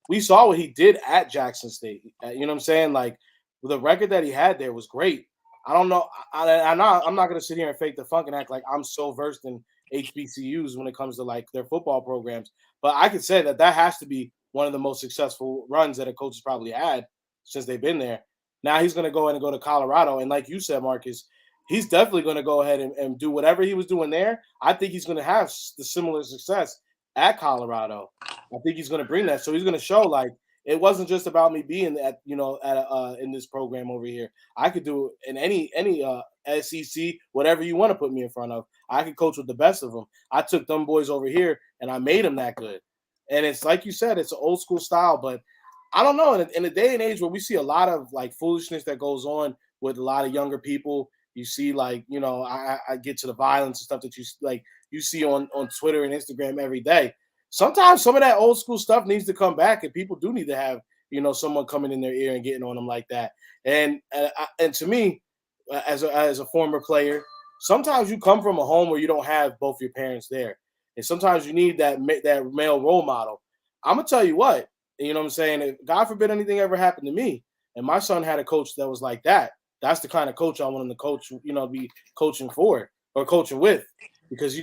A: we saw what he did at Jackson State. You know what I'm saying? Like the record that he had there was great. I don't know. I'm not going to sit here and fake the funk and act like I'm so versed in HBCUs when it comes to like their football programs. But I could say that has to be one of the most successful runs that a coach has probably had since they've been there. Now he's going to go in and go to Colorado. And like you said, Marcus, he's definitely going to go ahead and do whatever he was doing there. I think he's going to have the similar success at Colorado. I think he's going to bring that. So he's going to show like it wasn't just about me being in this program over here. I could do it in any SEC, whatever you want to put me in front of. I could coach with the best of them. I took them boys over here and I made them that good. And it's like you said, it's an old school style, but I don't know. In a day and age where we see a lot of like foolishness that goes on with a lot of younger people, you see like, I get to the violence and stuff that you see on Twitter and Instagram every day. Sometimes some of that old school stuff needs to come back, and people do need to have, someone coming in their ear and getting on them like that. And to me, as a former player, sometimes you come from a home where you don't have both your parents there, and sometimes you need that male role model. I'm gonna tell you what, you know what I'm saying? If God forbid anything ever happened to me, and my son had a coach that was like that, that's the kind of coach I want him to coach, be coaching for or coaching with, because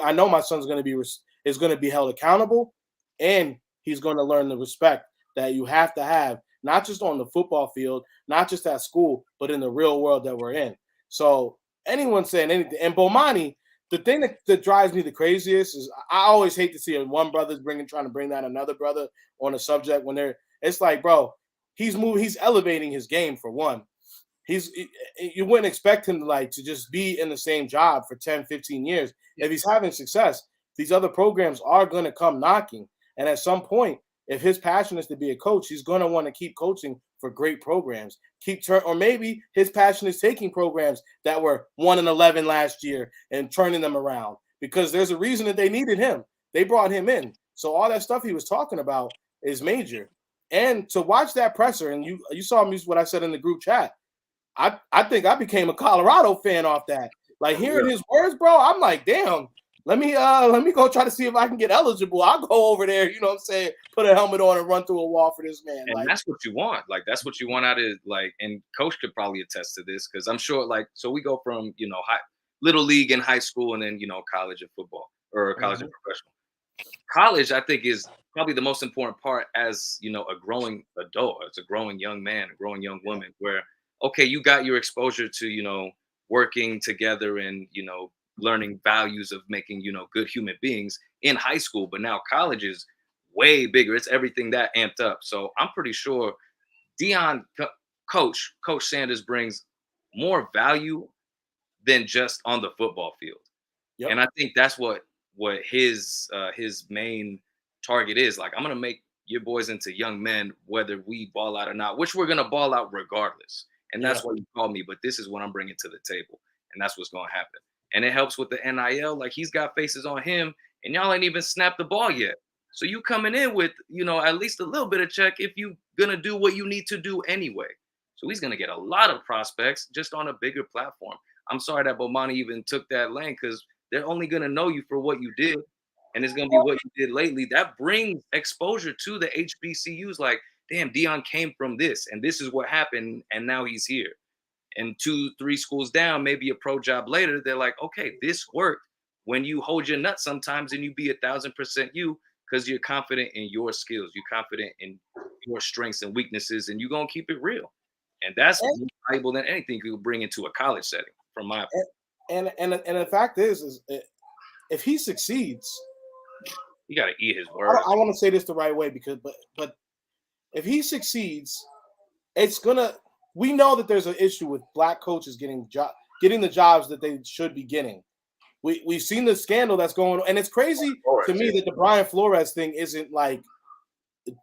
A: I know my son's going to be held accountable, and he's going to learn the respect that you have to have, not just on the football field, not just at school, but in the real world that we're in. So anyone saying anything, and Bomani, the thing that drives me the craziest is I always hate to see one brother's trying to bring down another brother on a subject when it's like, bro, he's elevating his game for one. you wouldn't expect him to just be in the same job for 10, 15 years. If he's having success, these other programs are going to come knocking. And at some point, if his passion is to be a coach, he's going to want to keep coaching for great programs. Or maybe his passion is taking programs that were 1-11 last year and turning them around, because there's a reason that they needed him. They brought him in. So all that stuff he was talking about is major. And to watch that presser, and you saw me what I said in the group chat, I think I became a Colorado fan off that. Like hearing his words, bro, I'm like, damn, let me go try to see if I can get eligible. I'll go over there, you know what I'm saying, put a helmet on and run through a wall for this man.
F: And that's what you want. Like, that's what you want out of, like, and Coach could probably attest to this, because I'm sure, like, so we go from, little league in high school and then, college and football, or college and professional. College, I think, is probably the most important part as, a growing adult, as a growing young man, a growing young woman, where, okay, you got your exposure to, working together and, learning values of making, good human beings in high school. But now college is way bigger. It's everything that amped up. So I'm pretty sure Coach Sanders brings more value than just on the football field. Yep. And I think that's what his main target is. Like, I'm going to make your boys into young men, whether we ball out or not, which we're going to ball out regardless. And that's what you called me. But this is what I'm bringing to the table. And that's what's going to happen. And it helps with the NIL. Like, he's got faces on him, and y'all ain't even snapped the ball yet. So you coming in with, at least a little bit of check if you going to do what you need to do anyway. So he's going to get a lot of prospects just on a bigger platform. I'm sorry that Bomani even took that lane, because they're only going to know you for what you did. And it's going to be what you did lately. That brings exposure to the HBCUs. Like, damn, Deion came from this, and this is what happened, and now he's here. And 2-3 schools down, maybe a pro job later, they're like, okay, this worked. When you hold your nuts sometimes and you be 1,000% you, because you're confident in your skills, you're confident in your strengths and weaknesses, and you're going to keep it real. And that's more valuable than anything you bring into a college setting, from my opinion.
A: And the fact is if he succeeds,
F: you got to eat his words.
A: I want to say this the right way, but if he succeeds, it's gonna. We know that there's an issue with black coaches getting the jobs that they should be getting. We've seen the scandal that's going on, and it's crazy to me that the Brian Flores thing isn't like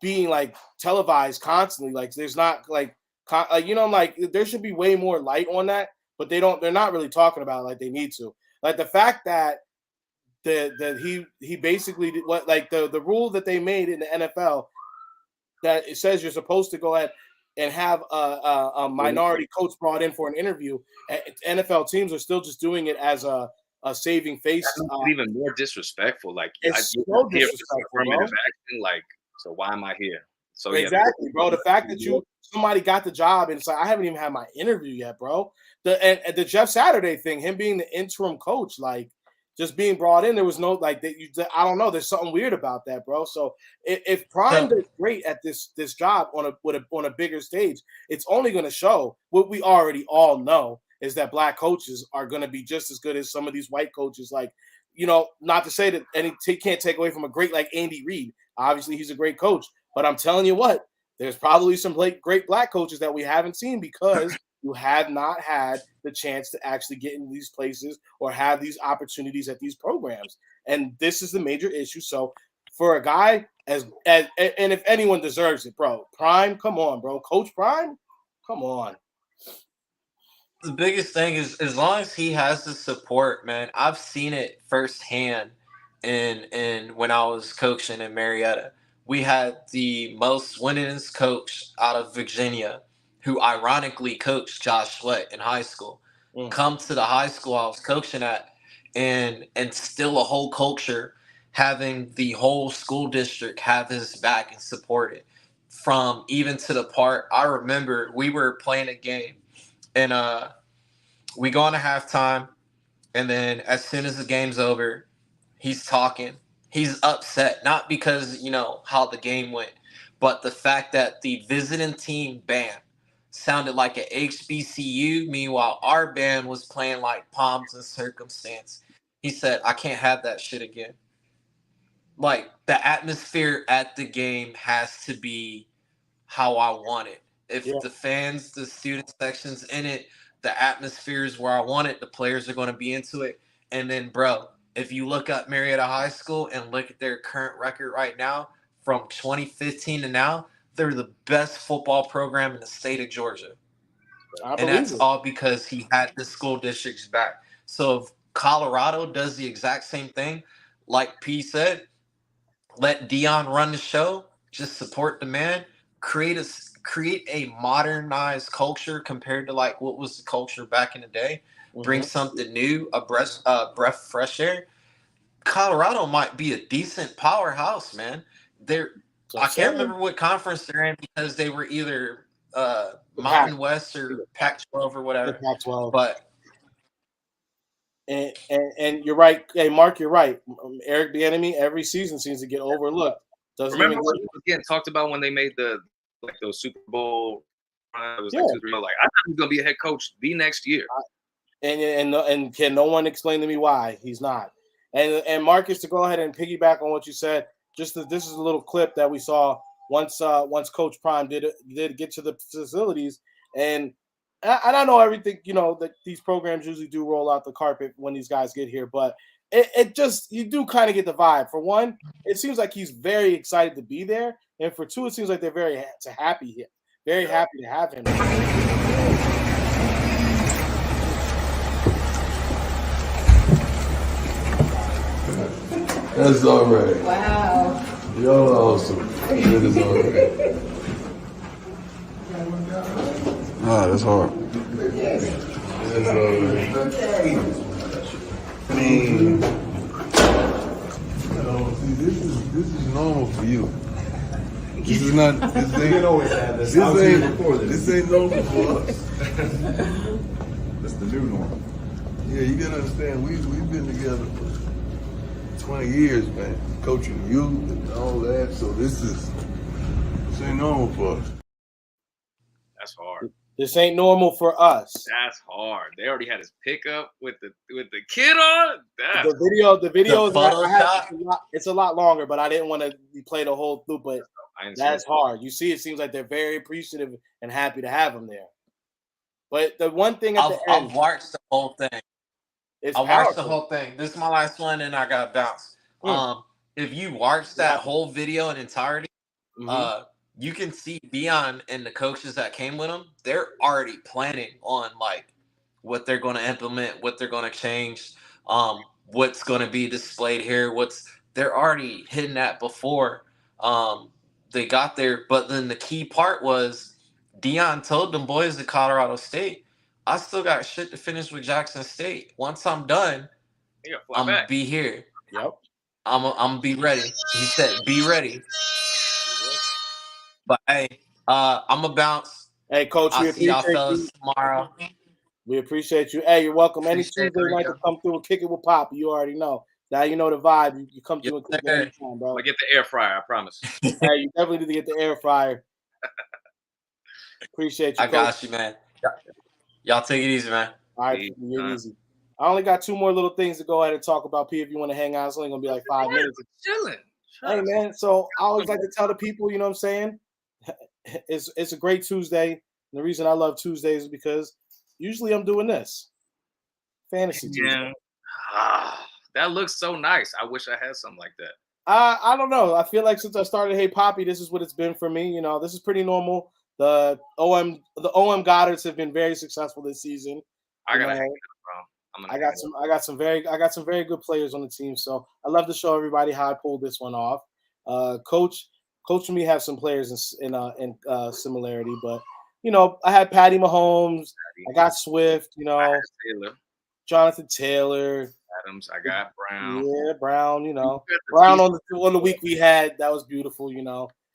A: being like televised constantly. Like, there's not like there should be way more light on that, but they're not really talking about it like they need to. Like, the fact that he basically did what, like the rule that they made in the NFL, that it says you're supposed to go ahead and have a minority coach brought in for an interview. NFL teams are still just doing it as a saving face.
F: That's even more disrespectful. Like,
A: it's so disrespectful, bro.
F: Action, like, so why am I here? So
A: exactly, bro. The fact that somebody got the job and it's like, I haven't even had my interview yet, bro. The Jeff Saturday thing, him being the interim coach, like, just being brought in, there was no I don't know. There's something weird about that, bro. So if Prime does great at this job on a bigger stage, it's only going to show what we already all know, is that black coaches are going to be just as good as some of these white coaches. Like, not to say that he can't take away from a great like Andy Reid. Obviously, he's a great coach, but I'm telling you what, there's probably some great black coaches that we haven't seen because you have not had the chance to actually get into these places or have these opportunities at these programs. And this is the major issue. So for a guy and if anyone deserves it, bro, Prime, come on, bro. Coach Prime, come on.
G: The biggest thing is, as long as he has the support, man, I've seen it firsthand in when I was coaching in Marietta. We had the most winningest coach out of Virginia, who ironically coached Josh Sweat in high school, come to the high school I was coaching at, and instill a whole culture, having the whole school district have his back and support it. From even to the part, I remember we were playing a game, and we go into halftime, and then as soon as the game's over, he's talking. He's upset, not because, how the game went, but the fact that the visiting team band sounded like an HBCU. Meanwhile, our band was playing like Pomps and Circumstance. He said, I can't have that shit again. Like, the atmosphere at the game has to be how I want it. If
A: Yeah.
G: the fans, the student sections in it, the atmosphere is where I want it, the players are going to be into it. And then, bro, if you look up Marietta High School and look at their current record right now, from 2015 to now, they're the best football program in the state of Georgia.
A: I
G: And
A: believe
G: that's
A: it.
G: all because he had the school districts back. So if Colorado does the exact same thing, like P said, let Dion run the show, just support the man, create a modernized culture compared to like what was the culture back in the day. Bring something new, a breath of fresh air. Colorado might be a decent powerhouse, man. I can't remember what conference they're in because they were either Mountain West or Pac-12 or whatever.
A: Pac-12.
G: But
A: and you're right. Hey, Mark, you're right. Eric Bieniemy every season seems to get overlooked.
F: Remember when he was getting talked about when they made those Super Bowl? It was like 2-3. Like I thought he was gonna be a head coach the next year.
A: And can no one explain to me why he's not? And Marcus, to go ahead and piggyback on what you said, this is a little clip that we saw once Coach Prime did get to the facilities, and I know everything, that these programs usually do roll out the carpet when these guys get here, but it just, you do kind of get the vibe. For one, it seems like he's very excited to be there, and for two, it seems like they're very happy to have him.
J: That's all right. Wow. Y'all are awesome. That is all right. Ah, that's hard. That's all right. I mean, see, this is normal for you. This is not. This ain't. You always have this. This ain't normal for us. That's the new normal. Yeah, you gotta understand. We've been together for 20 years, man, coaching youth and all that. So this ain't normal for us.
F: That's hard.
A: This ain't normal for us.
F: That's hard. They already had his pickup with the kid on.
A: The video it's a lot longer, but I didn't want to play the whole through. But that's hard. You see, it seems like they're very appreciative and happy to have him there. But the one thing
G: I've watched the whole thing.
A: I
G: watched the whole thing. This is my last one, and I got bounced. If you watch that whole video in entirety, you can see Dion and the coaches that came with him. They're already planning on like what they're going to implement, what they're going to change, what's going to be displayed here. They're already hitting that before they got there. But then the key part was Dion told them boys at Colorado State, I still got shit to finish with Jackson State. Once I'm done, I'm gonna be here.
A: Yep.
G: I'm gonna be ready. He said, "Be ready." But hey, I'm gonna bounce.
A: Hey, Coach,
G: I'll see y'all fellas tomorrow.
A: We appreciate you. Hey, you're welcome. Any Tuesday night to come through and kick it with Pop. You already know. Now you know the vibe. You come through and kick it anytime, bro.
F: I get the air fryer. I promise.
A: Hey, you definitely need to get the air fryer. Appreciate you.
G: I got you, man. Y'all take it easy, man.
A: All right, you're easy. I only got two more little things to go ahead and talk about, P. If you want to hang out, it's only gonna be like 5 minutes.
F: Chilling.
A: Hey, man. So I always like to tell the people, you know what I'm saying? It's a great Tuesday. And the reason I love Tuesdays is because usually I'm doing this. Fantasy Tuesday.
F: That looks so nice. I wish I had something like that.
A: I don't know. I feel like since I started Hey Papi, this is what it's been for me. This is pretty normal. The OM Goddards have been very successful this season.
F: I got some
A: very good players on the team. So I love to show everybody how I pulled this one off. Coach and me have some players in similarity, but I had Patty Mahomes. I got Swift. Jonathan Taylor.
F: Adams. I got Brown.
A: Yeah, Brown. Brown on the week we had, that was beautiful.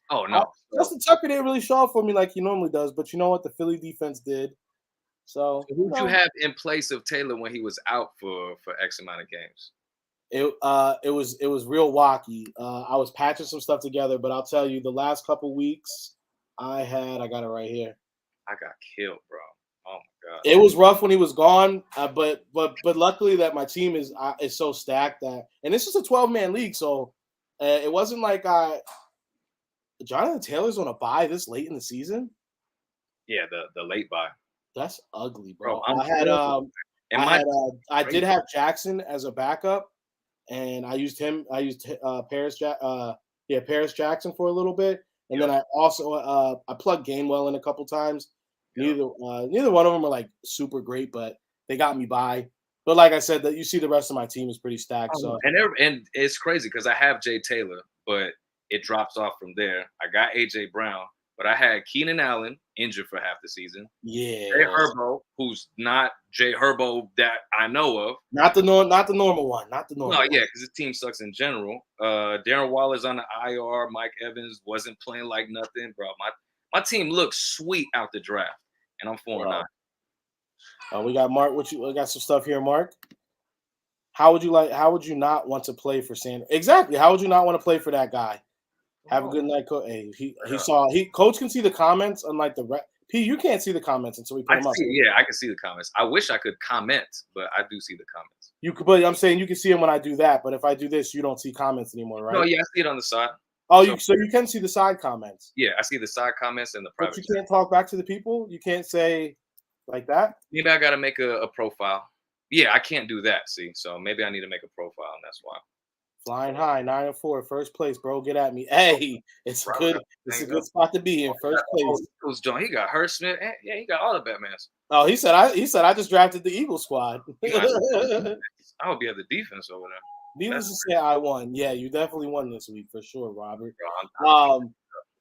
F: Oh no,
A: Justin Tucker didn't really show up for me like he normally does, but you know what? The Philly defense did. So
F: who did you have in place of Taylor when he was out for X amount of games?
A: It was real wacky. I was patching some stuff together, but I'll tell you, the last couple weeks I got it right here.
F: I got killed, bro. Oh my god.
A: It was rough when he was gone, but luckily that my team is so stacked that, and this is a 12-man league, so it wasn't like Jonathan Taylor's on a bye this late in the season.
F: Yeah, the late buy.
A: That's ugly, bro.
F: I'm
A: I did have Jackson as a backup, and I used him. I used Paris Jackson for a little bit, and then I also I plugged Gainwell in a couple times. Neither one of them are like super great, but they got me by. But like I said, that you see the rest of my team is pretty stacked. So
F: and it's crazy because I have Jay Taylor, but it drops off from there. I got AJ Brown, but I had Keenan Allen injured for half the season.
A: yeah,
F: Jay Herbo, who's not Jay Herbo that I know of.
A: not the normal one. Not the normal.
F: No,
A: one.
F: yeah, because the team sucks in general. Darren Waller's on the IR. Mike Evans wasn't playing like nothing, bro. My team looks sweet out the draft, and I'm 4-9.
A: We got Mark. We got some stuff here, Mark. How would you not want to play for San? Exactly. How would you not want to play for that guy? Have a good night, coach. Hey, coach can see the comments, unlike the P. You can't see the comments until we put them up.
F: Yeah, I can see the comments. I wish I could comment, but I do see the comments.
A: You could, but I'm saying you can see them when I do that. But if I do this, you don't see comments anymore, right?
F: No, yeah, I see it on the side.
A: Oh, so you can see the side comments.
F: Yeah, I see the side comments and the private.
A: But you can't talk back to the people. You can't say like that.
F: Maybe I got to make a profile. Yeah, I can't do that. See, so maybe I need to make a profile, and that's why.
A: Flying high, 9-4, first place, bro. Get at me. Hey, it's a good spot to be in, first place.
F: John, he got Hurt Smith. Yeah, he got all the Batmans.
A: Oh, he said I just drafted the Eagle squad.
F: I would be at the defense over there.
A: Needless to say, I won. Yeah, you definitely won this week for sure, Robert.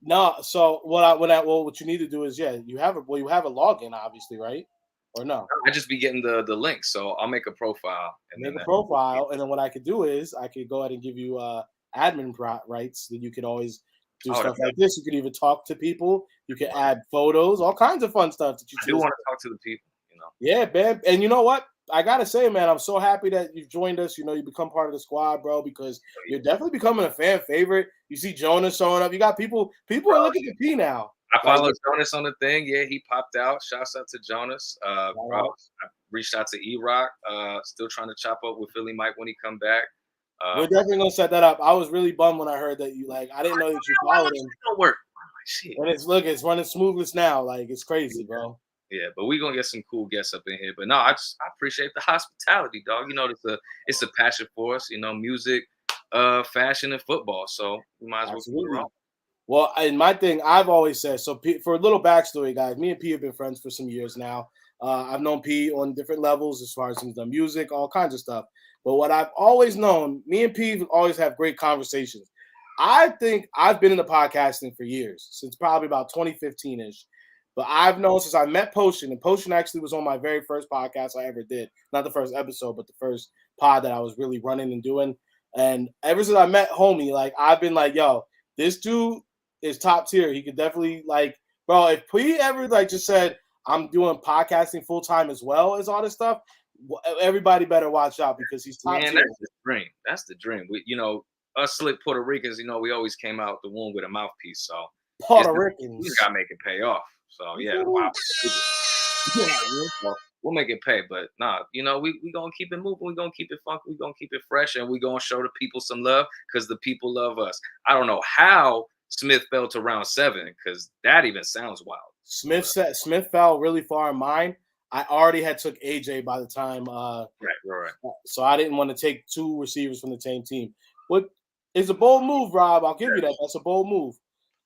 A: No, so what you need to do is you have a login, obviously, right? Or no?
F: I just be getting the link, so I'll make a profile.
A: And then what I could do is I could go ahead and give you admin rights. That you could always do stuff like this. You could even talk to people. You can add photos, all kinds of fun stuff that you.
F: I do want to talk to the people, you know.
A: Yeah, man, and you know what? I gotta say, man, I'm so happy that you've joined us. You know, you become part of the squad, bro, because you're definitely becoming a fan favorite. You see Jonas showing up. You got people are looking at P now.
F: I followed Jonas on the thing. Yeah, he popped out. Shouts out to Jonas. Bro, I reached out to E-Rock. Still trying to chop up with Philly Mike when he come back.
A: We're definitely gonna set that up. I was really bummed when I heard that you I didn't know that you followed him.
F: Don't work. Shit.
A: And it's running smoothless now. Like it's crazy, bro.
F: Yeah, but we're gonna get some cool guests up in here. But no, I appreciate the hospitality, dog. You know, it's a passion for us. You know, music, fashion, and football. So we might as well keep it.
A: Well, and my thing, I've always said, so P, for a little backstory, guys, me and P have been friends for some years now. I've known P on different levels as far as he's done music, all kinds of stuff. But what I've always known, me and P always have great conversations. I think I've been in the podcasting for years, since probably about 2015-ish. But I've known since I met Pocean, and Pocean actually was on my very first podcast I ever did. Not the first episode, but the first pod that I was really running and doing. And ever since I met homie, like I've been like, yo, this dude is top tier. He could definitely bro, if he ever just said I'm doing podcasting full time as well as all this stuff, everybody better watch out because he's top tier.
F: That's the dream. That's the dream. We, us slick Puerto Ricans, we always came out the womb with a mouthpiece. So
A: Puerto Ricans,
F: we gotta make it pay off. So yeah, wow. We'll make it pay, but nah, we gonna keep it moving. We gonna keep it funky. We gonna keep it fresh, and we gonna show the people some love because the people love us. I don't know how Smith fell to round 7 because that even sounds wild.
A: Smith fell really far in mine. I already had took AJ by the time.
F: Right.
A: So I didn't want to take 2 receivers from the same team. What is a bold move, Rob? I'll give you that. That's a bold move.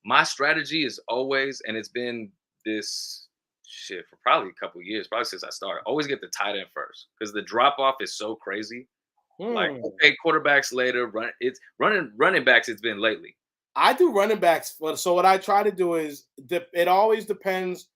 F: My strategy is always, and it's been this shit for probably a couple of years, probably since I started. Always get the tight end first because the drop off is so crazy. Like okay, quarterbacks later, running backs. It's been lately.
A: I do running backs, so what I try to do is it always depends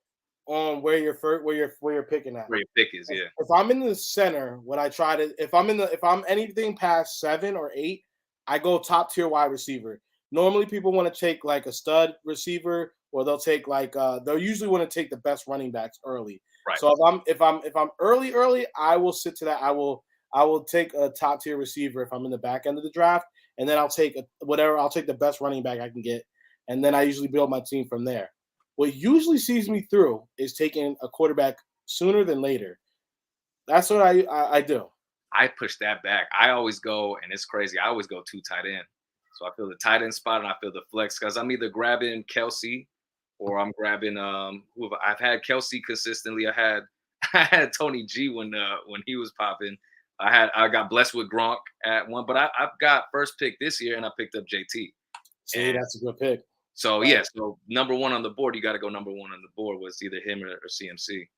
A: on where you're picking at.
F: Where your pick is, yeah.
A: If I'm in the center, if I'm anything past 7 or 8, I go top tier wide receiver. Normally, people want to take like a stud receiver, or they'll take they'll usually want to take the best running backs early.
F: Right.
A: So if I'm early, I will sit to that. I will take a top tier receiver if I'm in the back end of the draft. And then I'll take I'll take the best running back I can get. And then I usually build my team from there. What usually sees me through is taking a quarterback sooner than later. That's what I do.
F: I push that back. I always go, and it's crazy, I always go 2 tight end. So I feel the tight end spot and I feel the flex because I'm either grabbing Kelsey or I'm grabbing I've had Kelsey consistently. I had Tony G when he was popping. I got blessed with Gronk at one, but I've got first pick this year, and I picked up JT.
A: See, that's a good pick.
F: So yeah, so number one on the board, you got to go number one on the board was either him or CMC.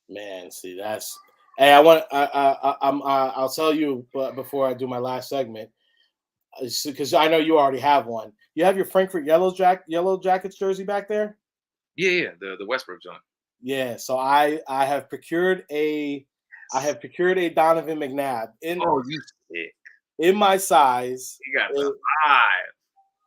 A: Man, see, that's. Hey, I'll tell you, but before I do my last segment, because I know you already have one. You have your Frankfurt Yellow Jackets jersey back there.
F: Yeah, the Westbrook joint.
A: Yeah, so I have procured a Donovan McNabb in my size.
F: You got the vibe.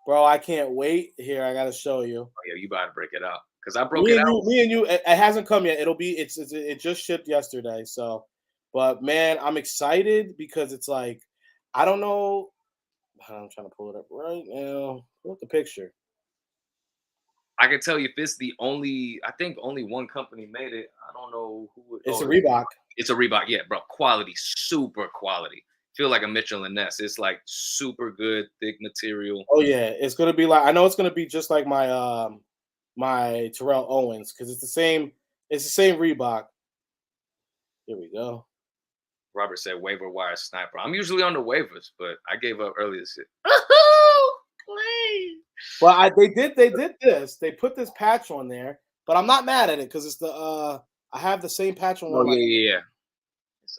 A: Bro, I can't wait. Here, I gotta show you.
F: Oh yeah, you about to break it out because I broke it out.
A: Me and you. It hasn't come yet. It just shipped yesterday. So, but man, I'm excited because it's like I don't know. I'm trying to pull it up right now. Pull up the picture.
F: I can tell you if it's I think only one company made it. I don't know who.
A: It's a Reebok.
F: It's a Reebok, yeah, bro. Quality, super quality. Feel like a Mitchell and Ness. It's like super good, thick material.
A: Oh yeah, it's gonna be like I know it's gonna be just like my my Terrell Owens because it's the same Reebok. Here we go.
F: Robert said waiver wire sniper. I'm usually on the waivers, but I gave up early this year.
A: Well, they did this. They put this patch on there, but I'm not mad at it because it's the I have the same patch on.
F: Oh yeah.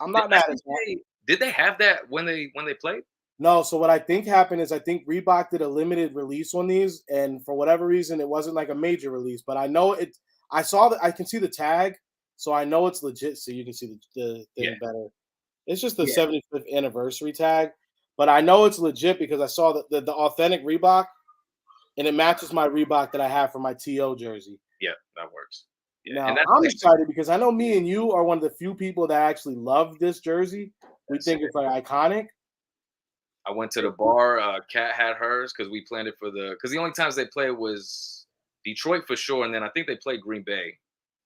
A: I'm not mad at that.
F: Did they have that when they played?
A: No. So what I think happened is I think Reebok did a limited release on these, and for whatever reason, it wasn't like a major release. But I know it. I saw that I can see the tag, so I know it's legit. So you can see the thing better. It's just the 75th anniversary tag, but I know it's legit because I saw the authentic Reebok, and it matches my Reebok that I have for my TO jersey.
F: Yeah, that works.
A: Yeah. Now I'm excited because I know me and you are one of the few people that actually love this jersey. We think it's like iconic.
F: I went to the bar. Kat had hers because we planned it because the only times they played was Detroit for sure, and then I think they played Green Bay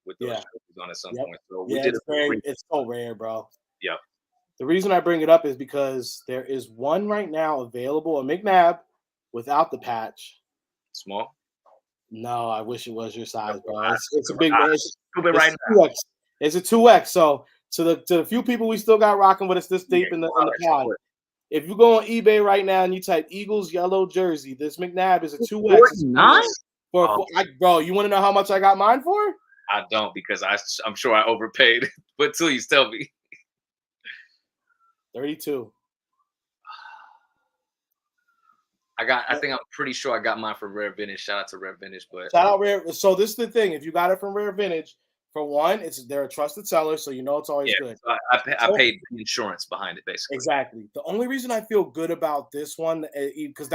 F: with those jerseys on at some point. So we did
A: it's so rare, bro.
F: Yeah.
A: The reason I bring it up is because there is one right now available, a McNabb, without the patch.
F: Small?
A: No, I wish it was your size, bro. It's a big. It's a 2X. So to the few people we still got rocking with us this deep in the pod, if you go on eBay right now and you type Eagles yellow jersey, this McNabb is a 2X. Bro, you want to know how much I got mine for?
F: I don't because I'm sure I overpaid. But please tell me.
A: 32.
F: I think I'm pretty sure I got mine from Rare Vintage. Shout out to Rare Vintage, but
A: shout out Rare. So this is the thing: if you got it from Rare Vintage, for one, they're a trusted seller, so you know it's always good.
F: So I paid insurance behind it, basically.
A: Exactly. The only reason I feel good about this one, because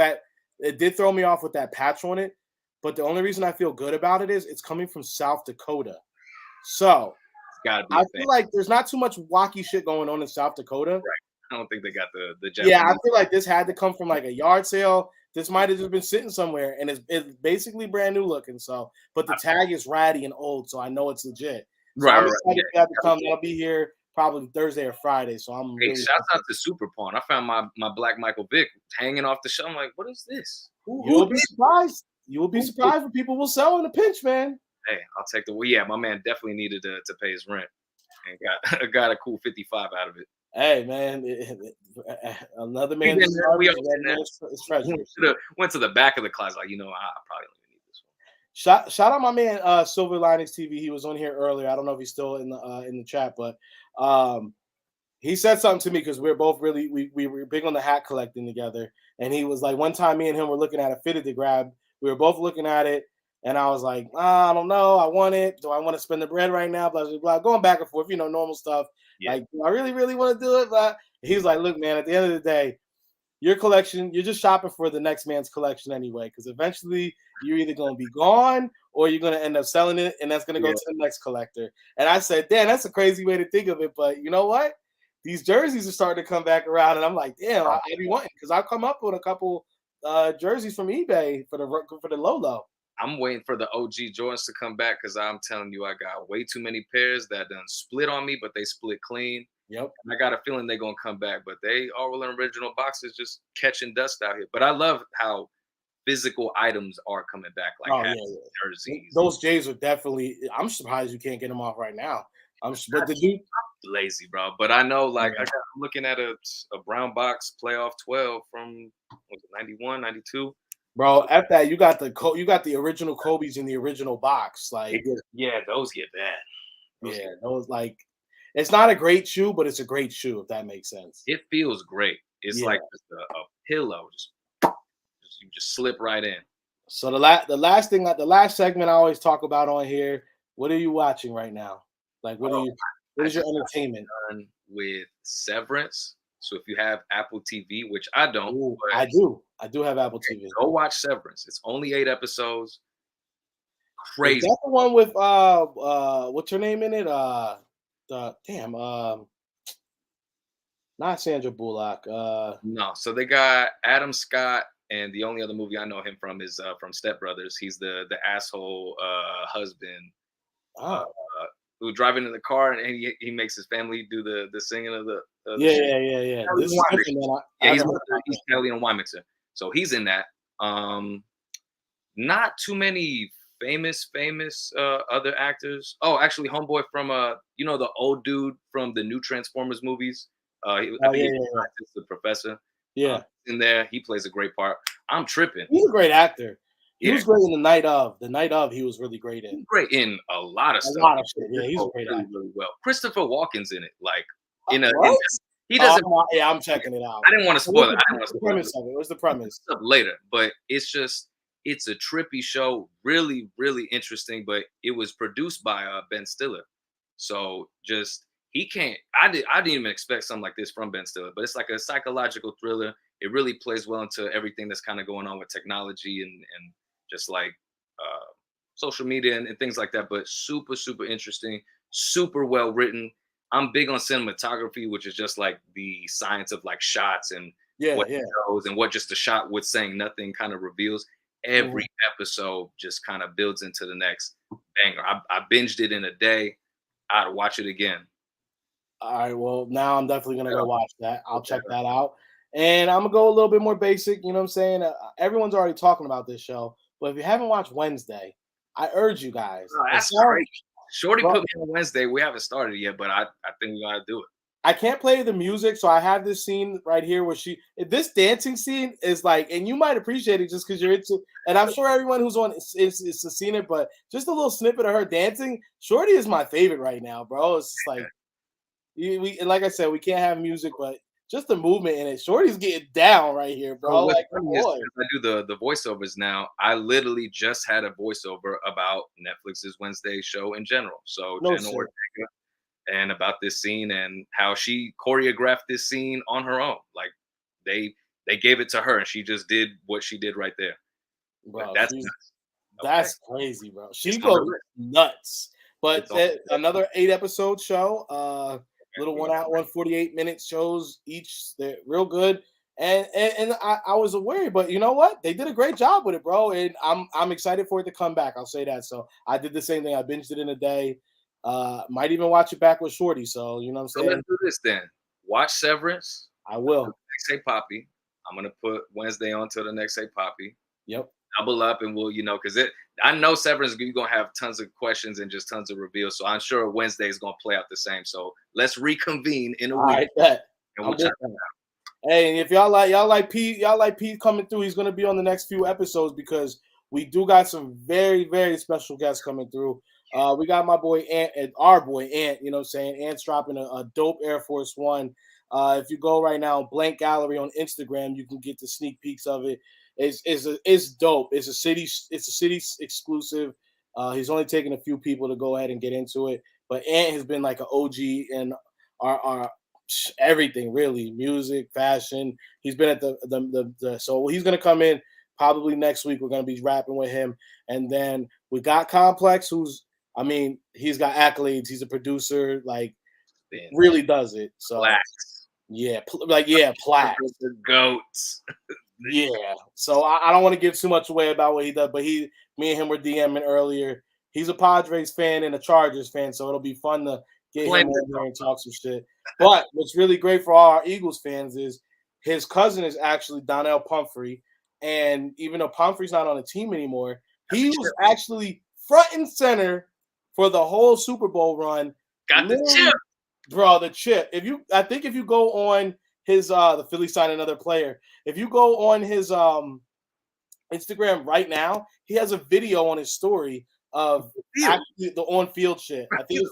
A: it did throw me off with that patch on it, but the only reason I feel good about it is it's coming from South Dakota. So
F: I
A: feel like there's not too much wacky shit going on in South Dakota.
F: Right. I don't think they got the Japanese.
A: Yeah, I feel like this had to come from like a yard sale. This might have just been sitting somewhere, and it's basically brand new looking. So, but the tag is ratty and old, so I know it's legit. So
F: right.
A: I'll be here probably Thursday or Friday. So I'm.
F: Hey, shout out to Super Pawn. I found my black Michael Vick hanging off the shelf. I'm like, what is this?
A: You'll be surprised. You will be surprised when people will sell in a pinch, man.
F: Hey, I'll take yeah, my man definitely needed to pay his rent and got a cool 55 out of it.
A: Hey man, another man.
F: Went to the back of the class, like I probably don't need this one.
A: Shout out my man Silver Linings TV. He was on here earlier. I don't know if he's still in the chat, but he said something to me because we're both really we were big on the hat collecting together. And he was like, one time me and him were looking at a fitted to grab. We were both looking at it, and I was like, I don't know. I want it. Do I want to spend the bread right now? Blah blah blah. Going back and forth, normal stuff. Yeah. Like, do I really, really want to do it? But he's like, look, man, at the end of the day, your collection, you're just shopping for the next man's collection anyway, because eventually you're either going to be gone or you're going to end up selling it, and that's going to go to the next collector. And I said, damn, that's a crazy way to think of it. But you know what? These jerseys are starting to come back around, and I'm like, damn, I'd be wanting, because I'll come up with a couple jerseys from eBay for the low.
F: I'm waiting for the OG Jordans to come back because I'm telling you, I got way too many pairs that done split on me, but they split clean.
A: Yep.
F: And I got a feeling they're going to come back, but they are all in original boxes just catching dust out here. But I love how physical items are coming back, like
A: Oh
F: hats,
A: yeah.
F: jerseys.
A: Those Jays are definitely. I'm surprised you can't get them off right now. But the dude,
F: Lazy, bro. But I know, like,
A: Yeah.
F: I'm looking at a brown box playoff 12 from 91, 92.
A: bro, at that you got the original Kobe's in the original box. Like,
F: Yeah, those get bad.
A: yeah, those like, it's not a great shoe, but it's a great shoe if that makes sense.
F: It feels great. It's
A: Yeah.
F: like just a pillow. You just slip right in.
A: So the last segment I always talk about on here. What are you watching right now? Like, what is your entertainment?
F: Done with Severance. So if you have Apple TV, which I don't,
A: Ooh,
F: but
A: I do have Apple TV.
F: go watch Severance. It's only 8 episodes.
A: Is
F: Crazy.
A: that the one with what's her name in it? Not Sandra Bullock.
F: No, so they got Adam Scott, and the only other movie I know him from is from Step Brothers. He's the asshole husband who driving in the car, and he makes his family do the singing of the
A: yeah. This is different than
F: he's Kelly and Wymixer. So he's in that. Not too many famous other actors. Oh, actually, homeboy from the old dude from the new Transformers movies. He's the professor.
A: Yeah,
F: in there, he plays a great part. I'm tripping.
A: He's a great actor. He was great in The Night Of. The Night Of, he was really great in.
F: Great in a lot of stuff.
A: A lot of shit. Yeah, he's a great actor.
F: Really well. Christopher Walken's in it. Like he
A: Oh,
F: doesn't.
A: I'm checking it out.
F: I didn't want to spoil it.
A: What's the premise of it? What's the premise?
F: Later, but it's a trippy show. Really, really interesting. But it was produced by Ben Stiller, so he can't. I didn't even expect something like this from Ben Stiller. But it's like a psychological thriller. It really plays well into everything that's kind of going on with technology and just like social media and things like that. But super, super interesting, super well written. I'm big on cinematography, which is just like the science of like shots and what it shows and what just a shot with saying nothing kind of reveals. Every episode just kind of builds into the next banger. I binged it in a day. I'd watch it again.
A: All right, well, now I'm definitely going to go watch that. I'll check that out. And I'm going to go a little bit more basic. You know what I'm saying? Everyone's already talking about this show. But if you haven't watched Wednesday, I urge you guys.
F: Oh, that's great. Shorty put me on Wednesday. We haven't started yet, but I think we got to do it.
A: I can't play the music, so I have this scene right here where this dancing scene is like, and you might appreciate it just because you're into, and I'm sure everyone who's on is seen it, but just a little snippet of her dancing. Shorty is my favorite right now, bro. It's just like, like I said, we can't have music, but just the movement in it. Shorty's getting down right here, bro. Like,
F: I do the voiceovers now. I literally just had a voiceover about Netflix's Wednesday show in general. So Jenna Ortega, and about this scene and how she choreographed this scene on her own. Like they gave it to her and she just did what she did right there.
A: Bro,
F: that's
A: nuts. That's crazy, bro. She goes nuts. But another 8-episode show. Little 1 hour, 148-minute shows each. They're real good. And I was worried, but you know what? They did a great job with it, bro. And I'm excited for it to come back. I'll say that. So I did the same thing. I binged it in a day. Might even watch it back with Shorty. So you know what I'm saying?
F: So let's do this then. Watch Severance.
A: I will.
F: Next Hey Papi. I'm gonna put Wednesday on till the next Hey Papi.
A: Yep.
F: Double up and we'll, because I know Severance you're gonna have tons of questions and just tons of reveals. So I'm sure Wednesday is gonna play out the same. So let's reconvene in a week.
A: And
F: we'll check it out.
A: Hey, and if y'all like Pete coming through, he's gonna be on the next few episodes because we do got some very, very special guests coming through. We got my boy Ant and our boy Ant, you know what I'm saying? Ant's dropping a dope Air Force One. If you go right now, Blank Gallery on Instagram, you can get the sneak peeks of it. It's dope. It's a city exclusive. He's only taking a few people to go ahead and get into it. But Ant has been like an OG in our everything, really. Music, fashion. He's been at the so he's gonna come in probably next week. We're gonna be rapping with him. And then we got Complex, he's got accolades. He's a producer, like really does it. So
F: Plaques.
A: Plaques.
F: The goats.
A: Yeah. So I don't want to give too much away about what he does, but me and him were DMing earlier. He's a Padres fan and a Chargers fan, so it'll be fun to get him over there and talk some shit. But what's really great for all our Eagles fans is his cousin is actually Donnell Pumphrey. And even though Pumphrey's not on the team anymore, he was actually front and center for the whole Super Bowl run.
F: Got the chip.
A: Bro, the chip. I think if you go on his the Phillies signed another player. If you go on his Instagram right now, he has a video on his story of actually the on-field shit. I think
F: he's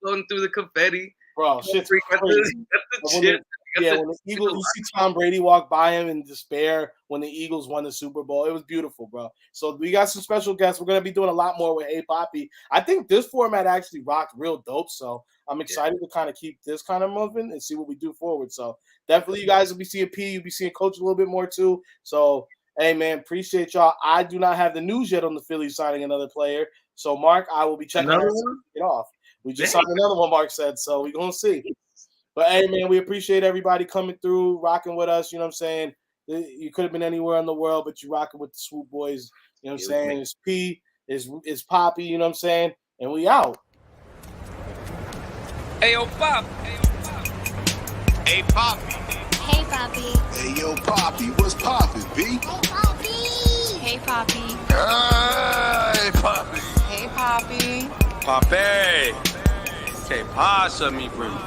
F: floating through the confetti.
A: Bro, shit's crazy. When the Eagles, you see Tom Brady walk by him in despair when the Eagles won the Super Bowl. It was beautiful, bro. So we got some special guests. We're gonna be doing a lot more with Hey Papi. I think this format actually rocked real dope. So I'm excited to kind of keep this kind of moving and see what we do forward. So definitely, you guys will be seeing P. You'll be seeing Coach a little bit more too. So hey, man, appreciate y'all. I do not have the news yet on the Phillies signing another player. So Mark, I will be checking it off. We just signed another one, Mark said. So we're gonna see. But hey, man, we appreciate everybody coming through, rocking with us. You know what I'm saying? You could have been anywhere in the world, but you're rocking with the Swoop boys. You know what I'm saying? It's P, it's Papi, you know what I'm saying? And we out.
B: Hey, yo, Pop.
C: Hey, Papi.
D: Hey, Papi.
C: Hey, yo, Papi. What's poppin', B?
D: Hey, Papi.
K: Hey, Papi.
C: Hey, Papi.
K: Hey, Papi.
B: Papi. Que pasa, mi primo?